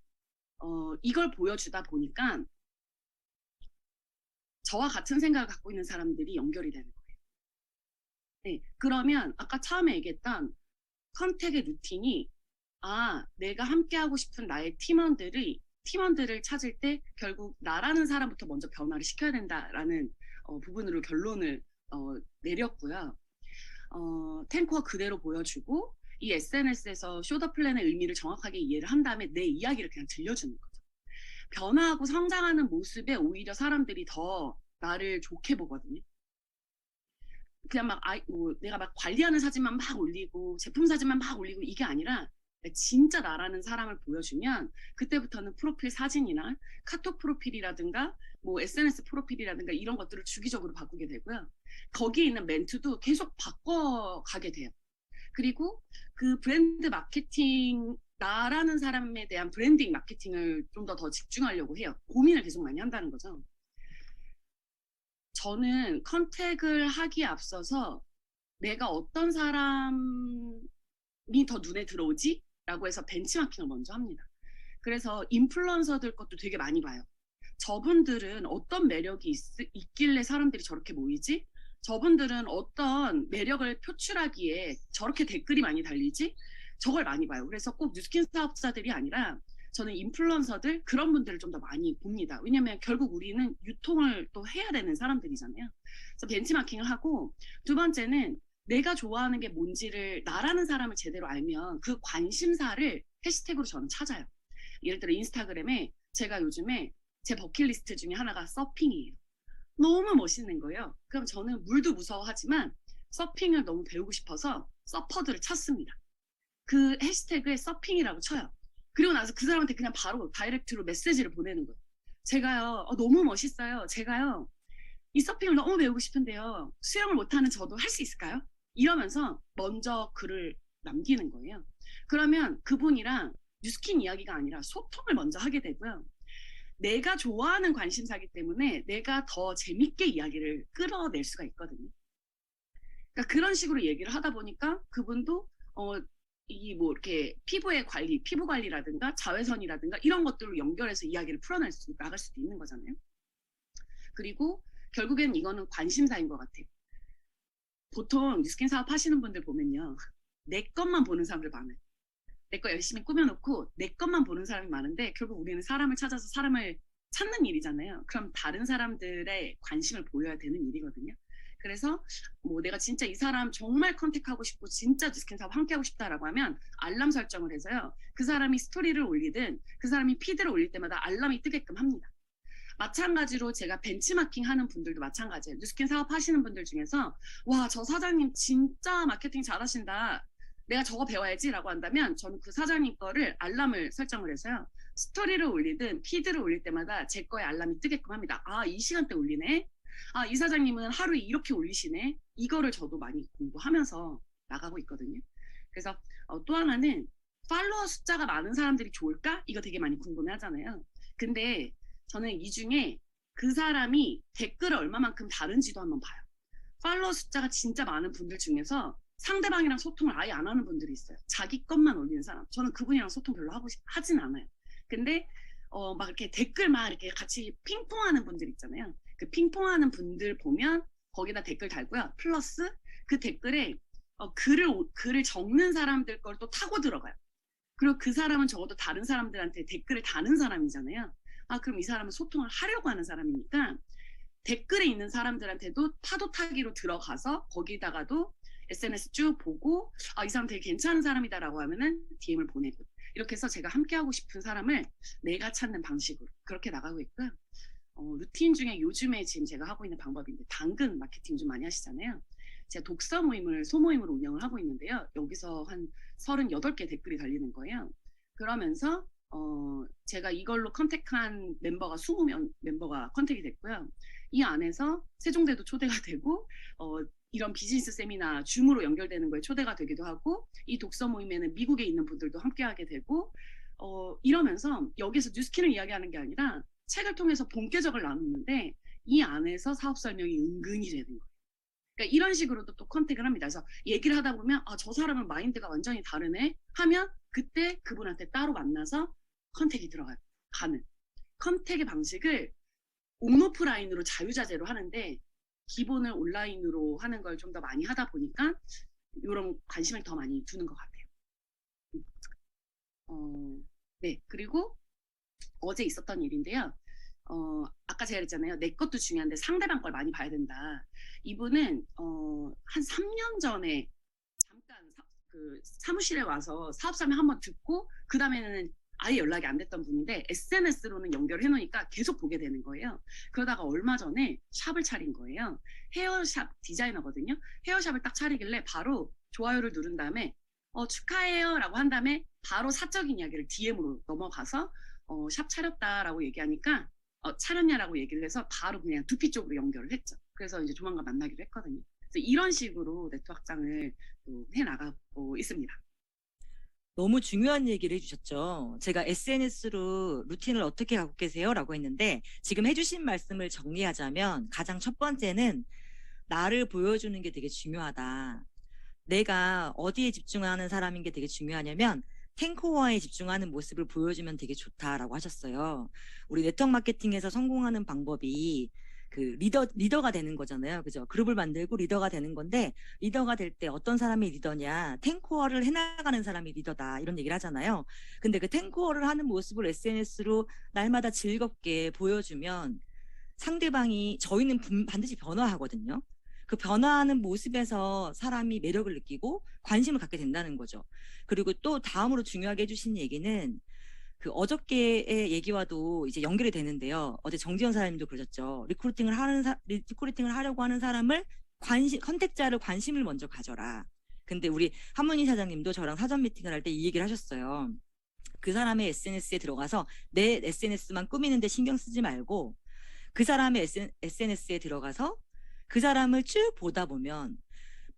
Speaker 3: 이걸 보여주다 보니까 저와 같은 생각을 갖고 있는 사람들이 연결이 되는 거예요. 네, 그러면 아까 처음에 얘기했던 컨택의 루틴이 내가 함께하고 싶은 나의 팀원들을 찾을 때 결국 나라는 사람부터 먼저 변화를 시켜야 된다라는 부분으로 결론을 내렸고요. 탱커 그대로 보여주고 이 SNS에서 쇼더 플랜의 의미를 정확하게 이해를 한 다음에 내 이야기를 그냥 들려주는 거죠. 변화하고 성장하는 모습에 오히려 사람들이 더 나를 좋게 보거든요. 그냥 내가 막 관리하는 사진만 막 올리고 제품 사진만 막 올리고 이게 아니라 진짜 나라는 사람을 보여주면 그때부터는 프로필 사진이나 카톡 프로필이라든가 뭐 SNS 프로필이라든가 이런 것들을 주기적으로 바꾸게 되고요. 거기에 있는 멘트도 계속 바꿔가게 돼요. 그리고 그 브랜드 마케팅, 나라는 사람에 대한 브랜딩 마케팅을 좀 더 집중하려고 해요. 고민을 계속 많이 한다는 거죠. 저는 컨택을 하기에 앞서서 내가 어떤 사람이 더 눈에 들어오지? 라고 해서 벤치마킹을 먼저 합니다. 그래서 인플루언서들 것도 되게 많이 봐요. 저분들은 어떤 매력이 있길래 사람들이 저렇게 모이지? 저분들은 어떤 매력을 표출하기에 저렇게 댓글이 많이 달리지? 저걸 많이 봐요. 그래서 꼭 뉴스킨 사업자들이 아니라 저는 인플루언서들 그런 분들을 좀 더 많이 봅니다. 왜냐하면 결국 우리는 유통을 또 해야 되는 사람들이잖아요. 그래서 벤치마킹을 하고 두 번째는 내가 좋아하는 게 뭔지를 나라는 사람을 제대로 알면 그 관심사를 해시태그로 저는 찾아요. 예를 들어 인스타그램에 제가 요즘에 제 버킷리스트 중에 하나가 서핑이에요. 너무 멋있는 거예요. 그럼 저는 물도 무서워하지만 서핑을 너무 배우고 싶어서 서퍼들을 찾습니다. 그 해시태그에 서핑이라고 쳐요. 그리고 나서 그 사람한테 그냥 바로 다이렉트로 메시지를 보내는 거예요. 제가요, 너무 멋있어요. 제가요, 이 서핑을 너무 배우고 싶은데요. 수영을 못하는 저도 할 수 있을까요? 이러면서 먼저 글을 남기는 거예요. 그러면 그분이랑 뉴스킨 이야기가 아니라 소통을 먼저 하게 되고요. 내가 좋아하는 관심사이기 때문에 내가 더 재밌게 이야기를 끌어낼 수가 있거든요. 그러니까 그런 식으로 얘기를 하다 보니까 그분도 이렇게 피부의 관리, 피부 관리라든가 자외선이라든가 이런 것들로 연결해서 이야기를 나갈 수도 있는 거잖아요. 그리고 결국엔 이거는 관심사인 것 같아요. 보통 뉴스킨 사업 하시는 분들 보면요. 내 것만 보는 사람들 많아요. 내 거 열심히 꾸며놓고 내 것만 보는 사람이 많은데 결국 우리는 사람을 찾아서 사람을 찾는 일이잖아요. 그럼 다른 사람들의 관심을 보여야 되는 일이거든요. 그래서 뭐 내가 진짜 이 사람 정말 컨택하고 싶고 진짜 뉴스킨 사업 함께 하고 싶다라고 하면 알람 설정을 해서요. 그 사람이 스토리를 올리든 그 사람이 피드를 올릴 때마다 알람이 뜨게끔 합니다. 마찬가지로 제가 벤치마킹 하는 분들도 마찬가지예요. 뉴스킨 사업 하시는 분들 중에서 와, 저 사장님 진짜 마케팅 잘하신다. 내가 저거 배워야지라고 한다면 저는 그 사장님 거를 알람을 설정을 해서요. 스토리를 올리든 피드를 올릴 때마다 제 거에 알람이 뜨게끔 합니다. 아, 이 시간대 올리네. 아, 이 사장님은 하루에 이렇게 올리시네. 이거를 저도 많이 공부하면서 나가고 있거든요. 그래서 또 하나는 팔로워 숫자가 많은 사람들이 좋을까? 이거 되게 많이 궁금해 하잖아요. 근데 저는 이 중에 그 사람이 댓글을 얼마만큼 다른지도 한번 봐요. 팔로워 숫자가 진짜 많은 분들 중에서 상대방이랑 소통을 아예 안 하는 분들이 있어요. 자기 것만 올리는 사람. 저는 그분이랑 소통 별로 하진 않아요. 근데 막 이렇게 댓글 막 이렇게 같이 핑퐁하는 분들 있잖아요. 그 핑퐁하는 분들 보면 거기다 댓글 달고요. 플러스 그 댓글에 글을 적는 사람들 걸 또 타고 들어가요. 그리고 그 사람은 적어도 다른 사람들한테 댓글을 다는 사람이잖아요. 아, 그럼 이 사람은 소통을 하려고 하는 사람이니까 댓글에 있는 사람들한테도 파도 타기로 들어가서 거기다가도 SNS 쭉 보고 아, 이 사람 되게 괜찮은 사람이다라고 하면은 DM을 보내고 이렇게 해서 제가 함께하고 싶은 사람을 내가 찾는 방식으로 그렇게 나가고 있고요. 루틴 중에 요즘에 지금 제가 하고 있는 방법인데 당근 마케팅 좀 많이 하시잖아요. 제가 독서 모임을 소모임으로 운영을 하고 있는데요. 여기서 한 38개 댓글이 달리는 거예요. 그러면서 제가 이걸로 컨택한 멤버가 20명 멤버가 컨택이 됐고요. 이 안에서 세종대도 초대가 되고 이런 비즈니스 세미나 줌으로 연결되는 거에 초대가 되기도 하고 이 독서 모임에는 미국에 있는 분들도 함께하게 되고 이러면서 여기서 뉴스킨을 이야기하는 게 아니라 책을 통해서 본계적을 나누는데 이 안에서 사업 설명이 은근히 되는 거예요. 그러니까 이런 식으로도 또 컨택을 합니다. 그래서 얘기를 하다 보면 아, 저 사람은 마인드가 완전히 다르네 하면 그때 그분한테 따로 만나서 컨택이 가는 컨택의 방식을 온오프라인으로 자유자재로 하는데 기본을 온라인으로 하는 걸 좀 더 많이 하다 보니까 이런 관심을 더 많이 두는 것 같아요. 네, 그리고 어제 있었던 일인데요. 아까 제가 그랬잖아요. 내 것도 중요한데 상대방 걸 많이 봐야 된다. 이분은 한 3년 전에 잠깐 그 사무실에 와서 사업 설명 한번 듣고 그 다음에는 아예 연락이 안 됐던 분인데 SNS로는 연결을 해놓으니까 계속 보게 되는 거예요. 그러다가 얼마 전에 샵을 차린 거예요. 헤어샵 디자이너거든요. 헤어샵을 딱 차리길래 바로 좋아요를 누른 다음에 축하해요 라고 한 다음에 바로 사적인 이야기를 DM으로 넘어가서 샵 차렸다라고 얘기하니까 차렸냐라고 얘기를 해서 바로 그냥 두피 쪽으로 연결을 했죠. 그래서 이제 조만간 만나기로 했거든요. 그래서 이런 식으로 네트워크 확장을 또 해나가고 있습니다.
Speaker 1: 너무 중요한 얘기를 해주셨죠. 제가 SNS로 루틴을 어떻게 갖고 계세요? 라고 했는데 지금 해주신 말씀을 정리하자면 가장 첫 번째는 나를 보여주는 게 되게 중요하다. 내가 어디에 집중하는 사람인 게 되게 중요하냐면 탱커와에 집중하는 모습을 보여주면 되게 좋다라고 하셨어요. 우리 네트워크 마케팅에서 성공하는 방법이 그 리더가 되는 거잖아요. 그죠? 그룹을 만들고 리더가 되는 건데 리더가 될 때 어떤 사람이 리더냐? 탱커를 해나가는 사람이 리더다. 이런 얘기를 하잖아요. 근데 그 탱커를 하는 모습을 SNS로 날마다 즐겁게 보여주면 상대방이 저희는 반드시 변화하거든요. 그 변화하는 모습에서 사람이 매력을 느끼고 관심을 갖게 된다는 거죠. 그리고 또 다음으로 중요하게 해주신 얘기는 그 어저께의 얘기와도 이제 연결이 되는데요. 어제 정지현 사장님도 그러셨죠. 리크루팅을 하려고 하는 사람을 컨택자를 관심을 먼저 가져라. 근데 우리 한문희 사장님도 저랑 사전 미팅을 할 때 이 얘기를 하셨어요. 그 사람의 SNS에 들어가서 내 SNS만 꾸미는데 신경 쓰지 말고 그 사람의 SNS에 들어가서 그 사람을 쭉 보다 보면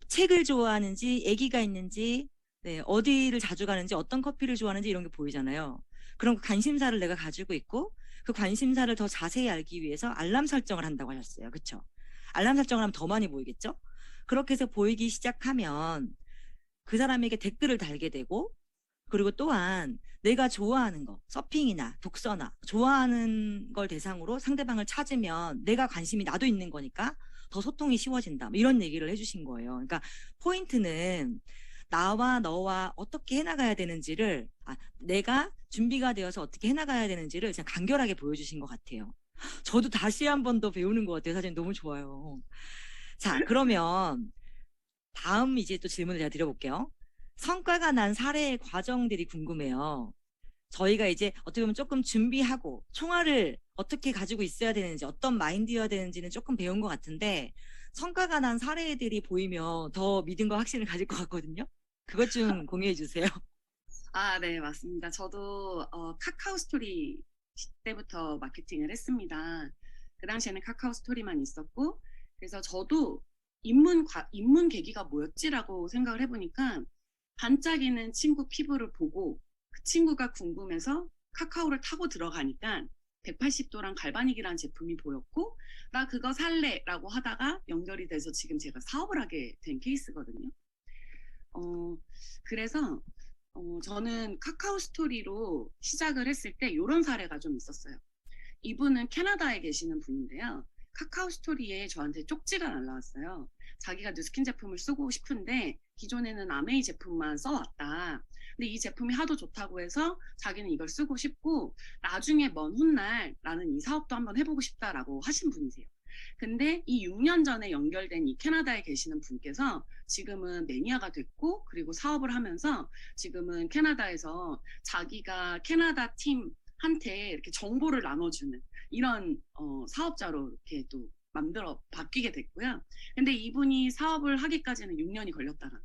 Speaker 1: 책을 좋아하는지 애기가 있는지 네, 어디를 자주 가는지 어떤 커피를 좋아하는지 이런 게 보이잖아요. 그럼 그 관심사를 내가 가지고 있고 그 관심사를 더 자세히 알기 위해서 알람 설정을 한다고 하셨어요. 그렇죠? 알람 설정을 하면 더 많이 보이겠죠? 그렇게 해서 보이기 시작하면 그 사람에게 댓글을 달게 되고 그리고 또한 내가 좋아하는 거 서핑이나 독서나 좋아하는 걸 대상으로 상대방을 찾으면 내가 관심이 나도 있는 거니까 더 소통이 쉬워진다. 이런 얘기를 해주신 거예요. 그러니까 포인트는 나와 너와 어떻게 해나가야 되는지를 내가 준비가 되어서 어떻게 해나가야 되는지를 그냥 간결하게 보여주신 것 같아요. 저도 다시 한 번 더 배우는 것 같아요. 사진 너무 좋아요. 자, 그러면 다음 이제 또 질문을 제가 드려볼게요. 성과가 난 사례의 과정들이 궁금해요. 저희가 이제 어떻게 보면 조금 준비하고 총알을 어떻게 가지고 있어야 되는지 어떤 마인드여야 되는지는 조금 배운 것 같은데 성과가 난 사례들이 보이면 더 믿음과 확신을 가질 것 같거든요. 그것 좀 공유해 주세요.
Speaker 3: 아, 네, 맞습니다. 저도 카카오 스토리 때부터 마케팅을 했습니다. 그 당시에는 카카오 스토리만 있었고, 그래서 저도 입문 계기가 뭐였지라고 생각을 해보니까 반짝이는 친구 피부를 보고 그 친구가 궁금해서 카카오를 타고 들어가니까 180도랑 갈바닉이라는 제품이 보였고, 나 그거 살래라고 하다가 연결이 돼서 지금 제가 사업을 하게 된 케이스거든요. 어, 그래서 저는 카카오 스토리로 시작을 했을 때 이런 사례가 좀 있었어요. 이분은 캐나다에 계시는 분인데요. 카카오 스토리에 저한테 쪽지가 날라왔어요. 자기가 뉴스킨 제품을 쓰고 싶은데 기존에는 아메이 제품만 써왔다. 근데 이 제품이 하도 좋다고 해서 자기는 이걸 쓰고 싶고 나중에 먼 훗날 나는 이 사업도 한번 해보고 싶다라고 하신 분이세요. 근데 이 6년 전에 연결된 이 캐나다에 계시는 분께서 지금은 매니아가 됐고 그리고 사업을 하면서 지금은 캐나다에서 자기가 캐나다 팀한테 이렇게 정보를 나눠주는 이런 사업자로 이렇게 또 만들어 바뀌게 됐고요. 근데 이분이 사업을 하기까지는 6년이 걸렸다는 거.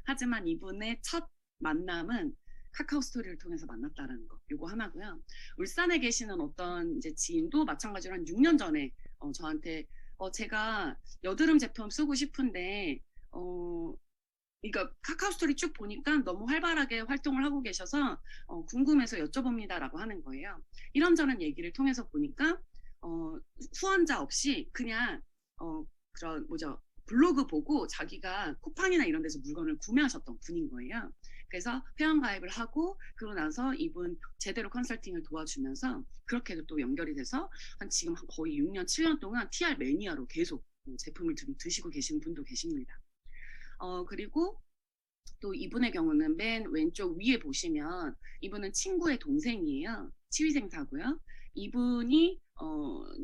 Speaker 3: 하지만 이분의 첫 만남은 카카오 스토리를 통해서 만났다는 거. 요거 하나고요. 울산에 계시는 어떤 이제 지인도 마찬가지로 한 6년 전에 저한테 제가 여드름 제품 쓰고 싶은데 이거 카카오 스토리 쭉 보니까 너무 활발하게 활동을 하고 계셔서 궁금해서 여쭤봅니다라고 하는 거예요. 이런저런 얘기를 통해서 보니까 후원자 없이 그냥 그런 뭐죠 블로그 보고 자기가 쿠팡이나 이런 데서 물건을 구매하셨던 분인 거예요. 그래서 회원가입을 하고 그러고 나서 이분 제대로 컨설팅을 도와주면서 그렇게도 또 연결이 돼서 지금 거의 6년, 7년 동안 TR 매니아로 계속 제품을 드시고 계신 분도 계십니다. 그리고 또 이분의 경우는 맨 왼쪽 위에 보시면 이분은 친구의 동생이에요. 치위생사고요. 이분이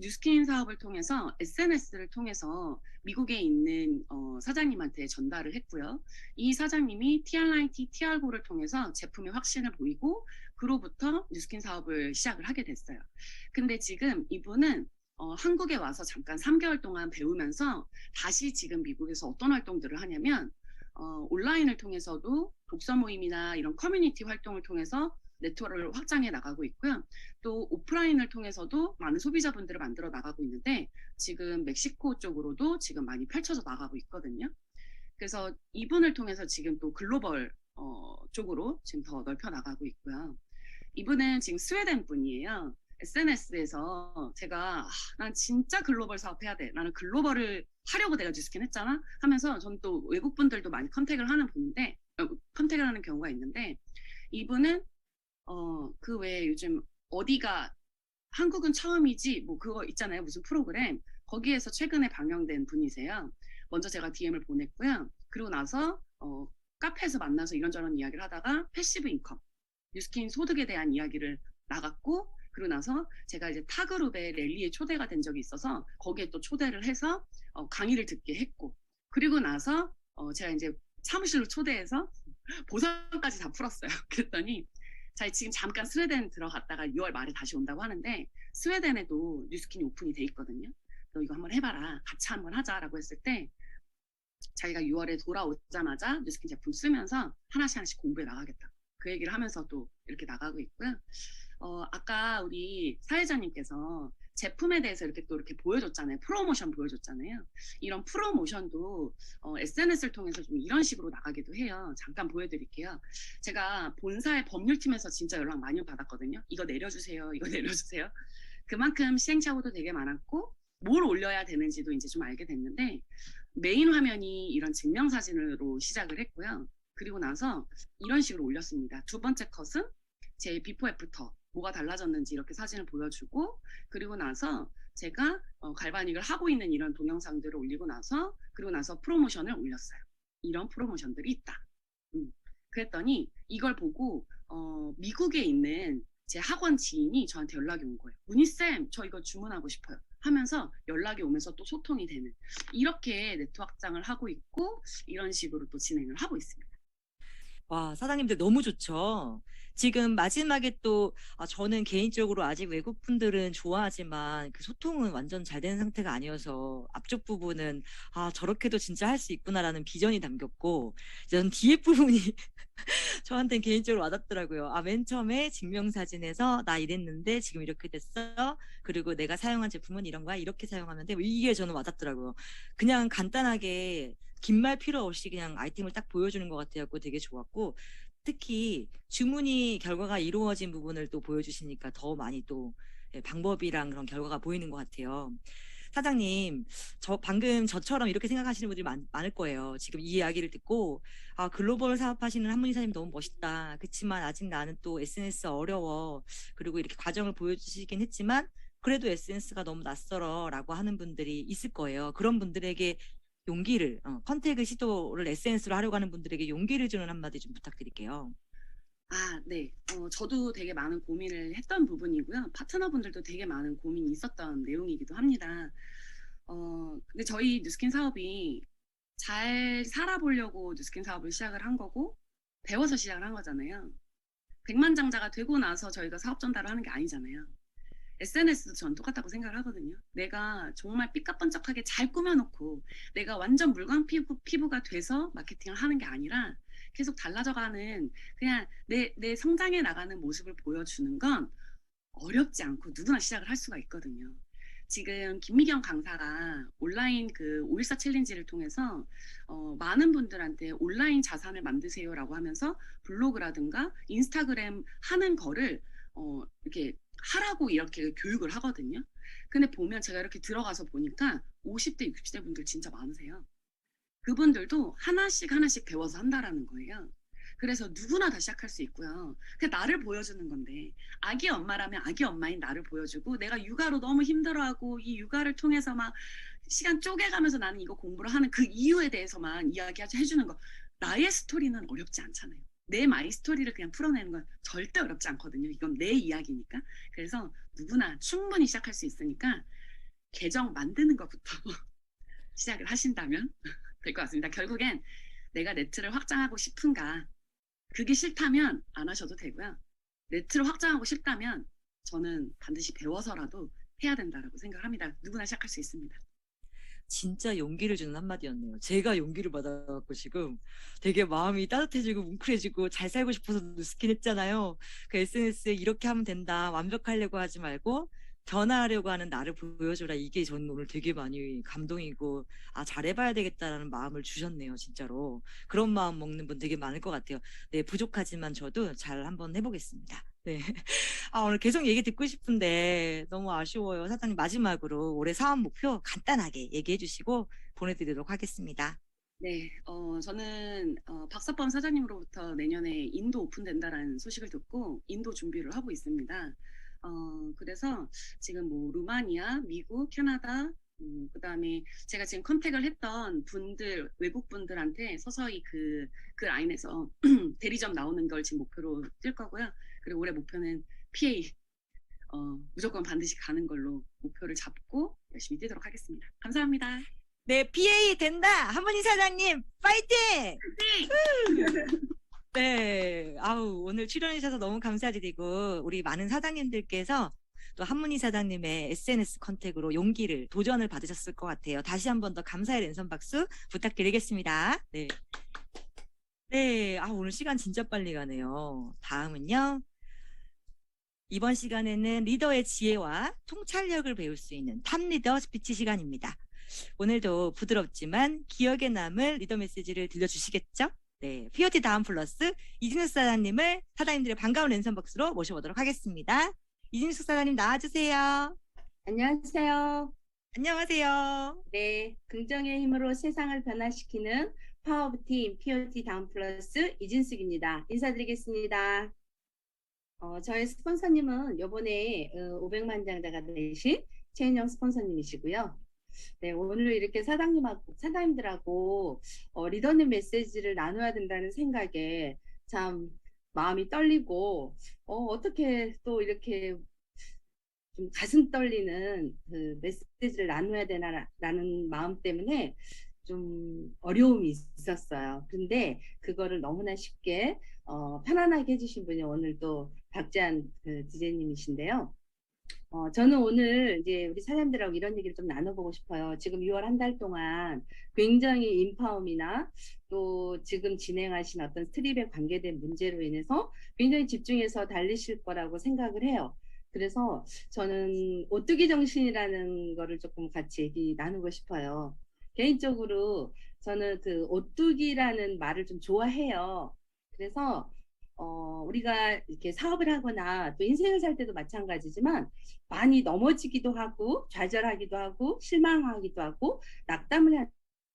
Speaker 3: 뉴스킨 사업을 통해서 SNS를 통해서 미국에 있는 사장님한테 전달을 했고요. 이 사장님이 TR90, TR9를 통해서 제품의 확신을 보이고 그로부터 뉴스킨 사업을 시작을 하게 됐어요. 근데 지금 이분은 한국에 와서 잠깐 3개월 동안 배우면서 다시 지금 미국에서 어떤 활동들을 하냐면 온라인을 통해서도 독서 모임이나 이런 커뮤니티 활동을 통해서 네트워크를 확장해 나가고 있고요. 또 오프라인을 통해서도 많은 소비자분들을 만들어 나가고 있는데 지금 멕시코 쪽으로도 지금 많이 펼쳐져 나가고 있거든요. 그래서 이분을 통해서 지금 또 글로벌 쪽으로 지금 더 넓혀 나가고 있고요. 이분은 지금 스웨덴 분이에요. SNS에서 제가 난 진짜 글로벌 사업해야 돼. 나는 글로벌을 하려고 내가 뉴스킨 했잖아 하면서 전 또 외국 분들도 많이 컨택을 하는 분인데 컨택을 하는 경우가 있는데 이분은 그 외에 요즘 어디가 한국은 처음이지 뭐 그거 있잖아요. 무슨 프로그램 거기에서 최근에 방영된 분이세요. 먼저 제가 DM을 보냈고요. 그리고 나서 카페에서 만나서 이런저런 이야기를 하다가 패시브 인컴 뉴스킨 소득에 대한 이야기를 나갔고 그리고 나서 제가 이제 타그룹의 랠리에 초대가 된 적이 있어서 거기에 또 초대를 해서 강의를 듣게 했고 그리고 나서 제가 이제 사무실로 초대해서 보상까지 다 풀었어요. 그랬더니 자 지금 잠깐 스웨덴 들어갔다가 6월 말에 다시 온다고 하는데 스웨덴에도 뉴스킨이 오픈이 돼 있거든요. 너 이거 한번 해봐라. 같이 한번 하자라고 했을 때 자기가 6월에 돌아오자마자 뉴스킨 제품 쓰면서 하나씩 공부해 나가겠다. 그 얘기를 하면서 또 이렇게 나가고 있고요. 아까 우리 사회자님께서 제품에 대해서 이렇게 또 이렇게 보여줬잖아요. 프로모션 보여줬잖아요. 이런 프로모션도 SNS를 통해서 좀 이런 식으로 나가기도 해요. 잠깐 보여드릴게요. 제가 본사의 법률팀에서 진짜 연락 많이 받았거든요. 이거 내려주세요. 이거 내려주세요. 그만큼 시행착오도 되게 많았고 뭘 올려야 되는지도 이제 좀 알게 됐는데 메인 화면이 이런 증명사진으로 시작을 했고요. 그리고 나서 이런 식으로 올렸습니다. 두 번째 컷은 제 비포 애프터 뭐가 달라졌는지 이렇게 사진을 보여주고 그리고 나서 제가 갈바닉을 하고 있는 이런 동영상들을 올리고 나서 그리고 나서 프로모션을 올렸어요. 이런 프로모션들이 있다. 그랬더니 이걸 보고 미국에 있는 제 학원 지인이 저한테 연락이 온 거예요. 문희쌤 저 이거 주문하고 싶어요. 하면서 연락이 오면서 또 소통이 되는 이렇게 네트워크 확장을 하고 있고 이런 식으로 또 진행을 하고 있습니다.
Speaker 1: 와, 사장님들 너무 좋죠. 지금 마지막에 또 저는 개인적으로 아직 외국 분들은 좋아하지만 그 소통은 완전 잘 된 상태가 아니어서 앞쪽 부분은 저렇게도 진짜 할 수 있구나라는 비전이 담겼고 전 뒤에 부분이 저한테는 개인적으로 와닿더라고요. 맨 처음에 증명사진에서 나 이랬는데 지금 이렇게 됐어. 그리고 내가 사용한 제품은 이런 거야. 이렇게 사용하면 돼. 이게 저는 와닿더라고요. 그냥 간단하게 긴 말 필요 없이 그냥 아이템을 딱 보여주는 것 같아갖고 되게 좋았고 특히 주문이 결과가 이루어진 부분을 또 보여주시니까 더 많이 또 방법이랑 그런 결과가 보이는 것 같아요. 사장님, 저 방금 저처럼 이렇게 생각하시는 분들이 많을 거예요. 지금 이 이야기를 듣고 글로벌 사업하시는 한문 이사님 너무 멋있다. 그렇지만 아직 나는 또 SNS 어려워. 그리고 이렇게 과정을 보여주시긴 했지만 그래도 SNS가 너무 낯설어라고 하는 분들이 있을 거예요. 그런 분들에게 용기를 컨택을 시도를 SNS로 하려고 하는 분들에게 용기를 주는 한마디 좀 부탁드릴게요.
Speaker 3: 네. 저도 되게 많은 고민을 했던 부분이고요. 파트너분들도 되게 많은 고민이 있었던 내용이기도 합니다. 근데 저희 뉴스킨 사업이 잘 살아보려고 뉴스킨 사업을 시작을 한 거고, 배워서 시작을 한 거잖아요. 백만장자가 되고 나서 저희가 사업 전달을 하는 게 아니잖아요. SNS도 전 똑같다고 생각을 하거든요. 내가 정말 삐까뻔쩍하게 잘 꾸며놓고 내가 완전 물광 피부가 돼서 마케팅을 하는 게 아니라 계속 달라져가는 그냥 내 성장해 나가는 모습을 보여주는 건 어렵지 않고 누구나 시작을 할 수가 있거든요. 지금 김미경 강사가 온라인 그 514 챌린지를 통해서 많은 분들한테 온라인 자산을 만드세요라고 하면서 블로그라든가 인스타그램 하는 거를 이렇게 하라고 이렇게 교육을 하거든요. 근데 보면 제가 이렇게 들어가서 보니까 50대, 60대 분들 진짜 많으세요. 그분들도 하나씩 하나씩 배워서 한다라는 거예요. 그래서 누구나 다 시작할 수 있고요. 그냥 나를 보여주는 건데 아기 엄마라면 아기 엄마인 나를 보여주고 내가 육아로 너무 힘들어하고 이 육아를 통해서 막 시간 쪼개가면서 나는 이거 공부를 하는 그 이유에 대해서만 해주는 거. 나의 스토리는 어렵지 않잖아요. 내 마이 스토리를 그냥 풀어내는 건 절대 어렵지 않거든요. 이건 내 이야기니까. 그래서 누구나 충분히 시작할 수 있으니까 계정 만드는 것부터 시작을 하신다면 될 것 같습니다. 결국엔 내가 네트를 확장하고 싶은가 그게 싫다면 안 하셔도 되고요. 네트를 확장하고 싶다면 저는 반드시 배워서라도 해야 된다라고 생각을 합니다. 누구나 시작할 수 있습니다.
Speaker 1: 진짜 용기를 주는 한마디였네요. 제가 용기를 받아갖고 지금 되게 마음이 따뜻해지고 뭉클해지고 잘 살고 싶어서 뉴스킨 했잖아요. 그 SNS에 이렇게 하면 된다. 완벽하려고 하지 말고 변화하려고 하는 나를 보여줘라. 이게 저는 오늘 되게 많이 감동이고 잘해봐야 되겠다라는 마음을 주셨네요. 진짜로. 그런 마음 먹는 분 되게 많을 것 같아요. 네, 부족하지만 저도 잘 한번 해보겠습니다. 네. 오늘 계속 얘기 듣고 싶은데 너무 아쉬워요. 사장님 마지막으로 올해 사업 목표 간단하게 얘기해 주시고 보내드리도록 하겠습니다.
Speaker 3: 네, 저는 박사범 사장님으로부터 내년에 인도 오픈된다라는 소식을 듣고 인도 준비를 하고 있습니다. 그래서 지금 뭐 루마니아, 미국, 캐나다, 그다음에 제가 지금 컨택을 했던 분들, 외국 분들한테 서서히 그 라인에서 대리점 나오는 걸 지금 목표로 뛸 거고요. 그리고 올해 목표는 PA 무조건 반드시 가는 걸로 목표를 잡고 열심히 뛰도록 하겠습니다. 감사합니다.
Speaker 1: 네, PA 된다. 한문희 사장님 파이팅! 네, 오늘 출연해 주셔서 너무 감사드리고 우리 많은 사장님들께서 또 한문희 사장님의 SNS 컨택으로 용기를 도전을 받으셨을 것 같아요. 다시 한 번 더 감사의 랜선 박수 부탁드리겠습니다. 네. 네, 오늘 시간 진짜 빨리 가네요. 다음은요. 이번 시간에는 리더의 지혜와 통찰력을 배울 수 있는 탑리더 스피치 시간입니다. 오늘도 부드럽지만 기억에 남을 리더 메시지를 들려주시겠죠? 네, POT 다음 플러스 이진숙 사장님을 사장님들의 반가운 랜선 박수로 모셔보도록 하겠습니다. 이진숙 사장님 나와주세요.
Speaker 4: 안녕하세요.
Speaker 1: 안녕하세요.
Speaker 4: 네, 긍정의 힘으로 세상을 변화시키는 파워팀 POT 다운 플러스 이진숙입니다. 인사드리겠습니다. 저희 스폰서님은 이번에 500만 장자가 되신 최은영 스폰서님이시고요. 네, 오늘 이렇게 사장님들하고 리더님 메시지를 나눠야 된다는 생각에 참 마음이 떨리고 어떻게 또 이렇게 좀 가슴 떨리는 그 메시지를 나눠야 되나라는 마음 때문에 좀 어려움이 있었어요. 근데 그거를 너무나 쉽게 편안하게 해주신 분이 오늘 또 박재한 그 디제이님이신데요. 저는 오늘 이제 우리 사장님들하고 이런 얘기를 좀 나눠보고 싶어요. 지금 6월 한 달 동안 굉장히 인파움이나 또 지금 진행하신 어떤 스트립에 관계된 문제로 인해서 굉장히 집중해서 달리실 거라고 생각을 해요. 그래서 저는 오뚜기 정신이라는 거를 조금 같이 얘기 나누고 싶어요. 개인적으로 저는 그 오뚜기라는 말을 좀 좋아해요. 그래서 우리가 이렇게 사업을 하거나 또 인생을 살 때도 마찬가지지만 많이 넘어지기도 하고 좌절하기도 하고 실망하기도 하고 낙담을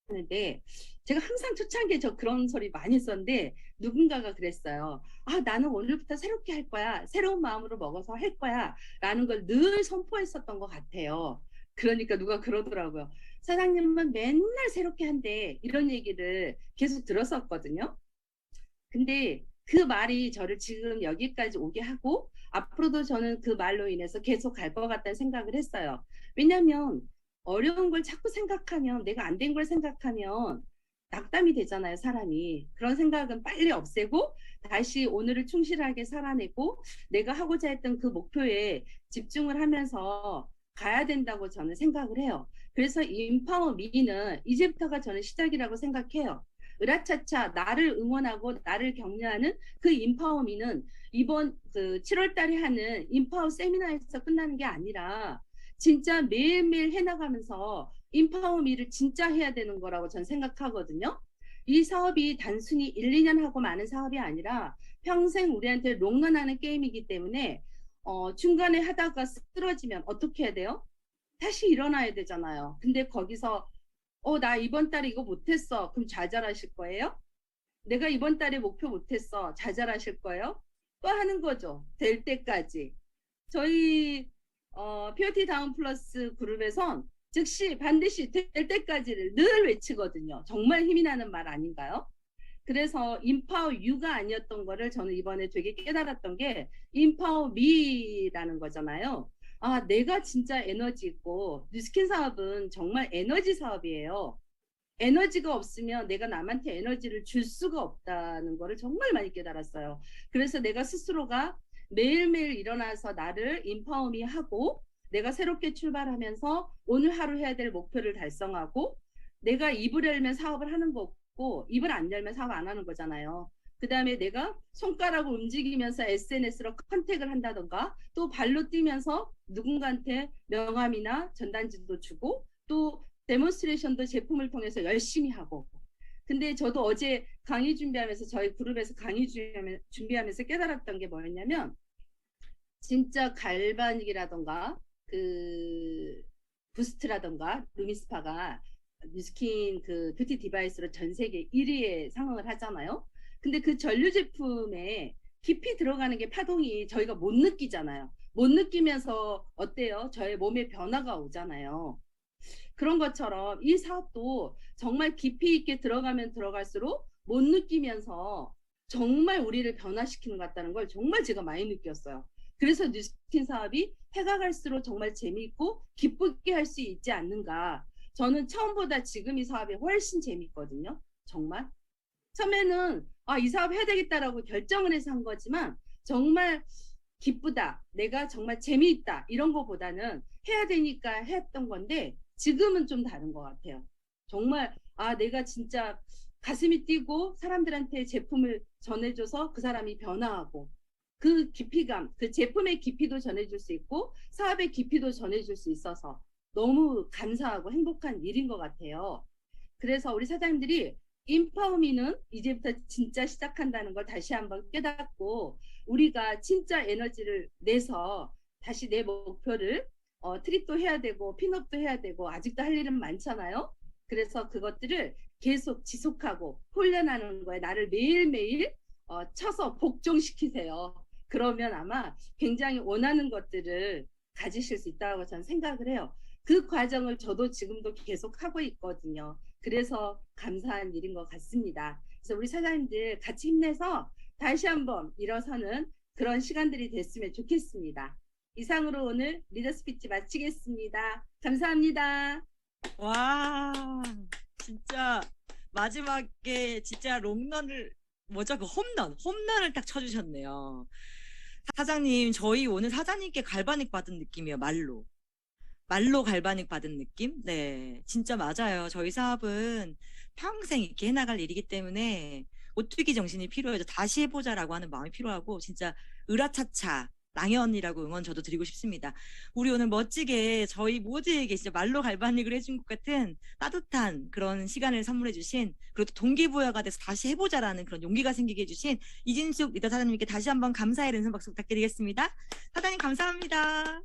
Speaker 4: 하는데 제가 항상 초창기에 저 그런 소리 많이 했었는데 누군가가 그랬어요. 아, 나는 오늘부터 새롭게 할 거야. 새로운 마음으로 먹어서 할 거야. 라는 걸 늘 선포했었던 것 같아요. 그러니까 누가 그러더라고요. 사장님은 맨날 새롭게 한대. 이런 얘기를 계속 들었었거든요. 근데 그 말이 저를 지금 여기까지 오게 하고 앞으로도 저는 그 말로 인해서 계속 갈 것 같다는 생각을 했어요. 왜냐하면 어려운 걸 자꾸 생각하면 내가 안 된 걸 생각하면 낙담이 되잖아요, 사람이. 그런 생각은 빨리 없애고 다시 오늘을 충실하게 살아내고 내가 하고자 했던 그 목표에 집중을 하면서 가야 된다고 저는 생각을 해요. 그래서 인파워 미는 이제부터가 저는 시작이라고 생각해요. 으라차차 나를 응원하고 나를 격려하는 그 인파워미는 이번 그 7월 달에 하는 인파워 세미나에서 끝나는 게 아니라 진짜 매일매일 해나가면서 인파워미를 진짜 해야 되는 거라고 저는 생각하거든요. 이 사업이 단순히 1, 2년 하고 마는 사업이 아니라 평생 우리한테 롱런하는 게임이기 때문에 중간에 하다가 쓰러지면 어떻게 해야 돼요? 다시 일어나야 되잖아요. 근데 거기서 나 이번 달에 이거 못했어. 그럼 좌절하실 거예요? 내가 이번 달에 목표 못했어. 좌절하실 거예요? 또 하는 거죠. 될 때까지. 저희 POT 다운 플러스 그룹에선 즉시 반드시 될 때까지를 늘 외치거든요. 정말 힘이 나는 말 아닌가요? 그래서 인파워 유가 아니었던 거를 저는 이번에 되게 깨달았던 게 인파워 미라는 거잖아요. 아, 내가 진짜 에너지 있고 뉴스킨 사업은 정말 에너지 사업이에요. 에너지가 없으면 내가 남한테 에너지를 줄 수가 없다는 거를 정말 많이 깨달았어요. 그래서 내가 스스로가 매일매일 일어나서 나를 인파워미 하고 내가 새롭게 출발하면서 오늘 하루 해야 될 목표를 달성하고 내가 입을 열면 사업을 하는 거고 입을 안 열면 사업 안 하는 거잖아요. 그 다음에 내가 손가락을 움직이면서 SNS로 컨택을 한다던가 또 발로 뛰면서 누군가한테 명함이나 전단지도 주고 또 데몬스트레이션도 제품을 통해서 열심히 하고 근데 저도 어제 강의 준비하면서 저희 그룹에서 강의 준비하면서 깨달았던 게 뭐였냐면 진짜 갈바닉이라던가 그 부스트라던가 루미스파가 뉴스킨 그 뷰티 디바이스로 전 세계 1위에 상응을 하잖아요. 근데 그 전류 제품에 깊이 들어가는 게 파동이 저희가 못 느끼잖아요. 못 느끼면서 어때요? 저의 몸에 변화가 오잖아요. 그런 것처럼 이 사업도 정말 깊이 있게 들어가면 들어갈수록 못 느끼면서 정말 우리를 변화시키는 것 같다는 걸 정말 제가 많이 느꼈어요. 그래서 뉴스킨 사업이 해가 갈수록 정말 재미있고 기쁘게 할 수 있지 않는가. 저는 처음보다 지금 이 사업이 훨씬 재밌거든요. 정말. 처음에는 이 사업 해야 되겠다라고 결정을 해서 한 거지만 정말 기쁘다. 내가 정말 재미있다. 이런 거보다는 해야 되니까 했던 건데 지금은 좀 다른 것 같아요. 정말 내가 진짜 가슴이 뛰고 사람들한테 제품을 전해줘서 그 사람이 변화하고 그 깊이감, 그 제품의 깊이도 전해줄 수 있고 사업의 깊이도 전해줄 수 있어서 너무 감사하고 행복한 일인 것 같아요. 그래서 우리 사장님들이 인파워미는 이제부터 진짜 시작한다는 걸 다시 한번 깨닫고 우리가 진짜 에너지를 내서 다시 내 목표를 트립도 해야 되고 핀업도 해야 되고 아직도 할 일은 많잖아요. 그래서 그것들을 계속 지속하고 훈련하는 거에 나를 매일매일 쳐서 복종시키세요. 그러면 아마 굉장히 원하는 것들을 가지실 수 있다고 저는 생각을 해요. 그 과정을 저도 지금도 계속 하고 있거든요. 그래서 감사한 일인 것 같습니다. 그래서 우리 사장님들 같이 힘내서 다시 한번 일어서는 그런 시간들이 됐으면 좋겠습니다. 이상으로 오늘 리더 스피치 마치겠습니다. 감사합니다.
Speaker 1: 와, 진짜 마지막에 진짜 롱런을 뭐죠? 그 홈런을 딱 쳐주셨네요. 사장님, 저희 오늘 사장님께 갈바닉 받은 느낌이에요. 말로 갈바닉 받은 느낌? 네, 진짜 맞아요. 저희 사업은 평생 이렇게 해나갈 일이기 때문에 오뚜기 정신이 필요해서 다시 해보자라고 하는 마음이 필요하고 진짜 으라차차 랑현이라고 응원 저도 드리고 싶습니다. 우리 오늘 멋지게 저희 모두에게 진짜 말로 갈바닉을 해준 것 같은 따뜻한 그런 시간을 선물해 주신 그리고 또 동기부여가 돼서 다시 해보자라는 그런 용기가 생기게 해주신 이진숙 리더 사장님께 다시 한번 감사의 은선 박수 부탁드리겠습니다. 사장님 감사합니다.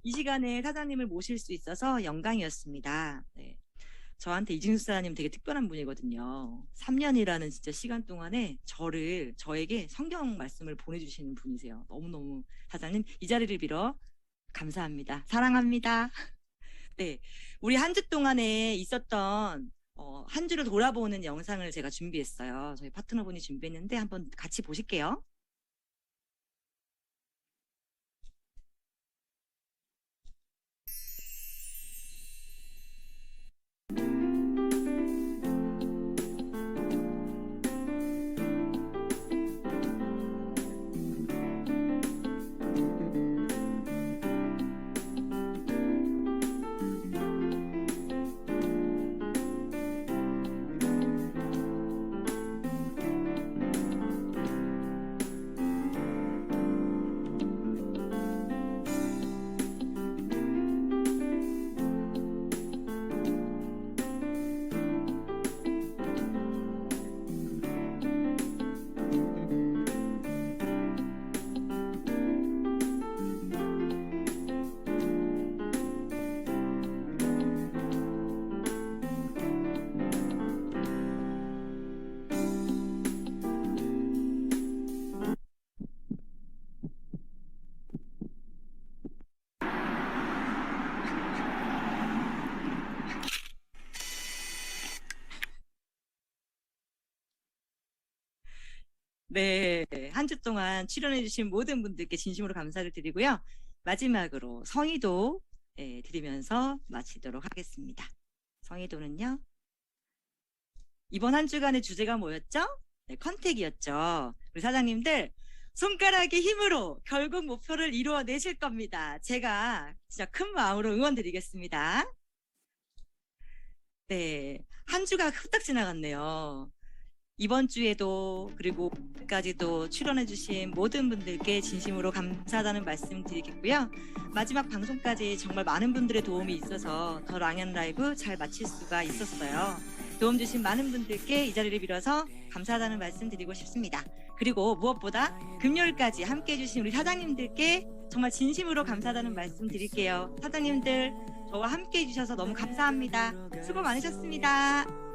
Speaker 1: 이 시간에 사장님을 모실 수 있어서 영광이었습니다. 네. 저한테 이진숙 사장님 되게 특별한 분이거든요. 3년이라는 진짜 시간 동안에 저에게 성경 말씀을 보내주시는 분이세요. 너무너무 사장님 이 자리를 빌어 감사합니다. 사랑합니다. 네, 우리 한 주 동안에 있었던 한 주를 돌아보는 영상을 제가 준비했어요. 저희 파트너분이 준비했는데 한번 같이 보실게요. 네, 한 주 동안 출연해주신 모든 분들께 진심으로 감사를 드리고요. 마지막으로 성의도 드리면서 마치도록 하겠습니다. 성의도는요. 이번 한 주간의 주제가 뭐였죠? 네, 컨택이었죠. 우리 사장님들 손가락의 힘으로 결국 목표를 이루어내실 겁니다. 제가 진짜 큰 마음으로 응원드리겠습니다. 네, 한 주가 후딱 지나갔네요. 이번 주에도 그리고 오늘까지도 출연해주신 모든 분들께 진심으로 감사하다는 말씀 드리겠고요. 마지막 방송까지 정말 많은 분들의 도움이 있어서 더 랑현 라이브 잘 마칠 수가 있었어요. 도움 주신 많은 분들께 이 자리를 빌어서 감사하다는 말씀 드리고 싶습니다. 그리고 무엇보다 금요일까지 함께 해주신 우리 사장님들께 정말 진심으로 감사하다는 말씀 드릴게요. 사장님들 저와 함께 해주셔서 너무 감사합니다. 수고 많으셨습니다.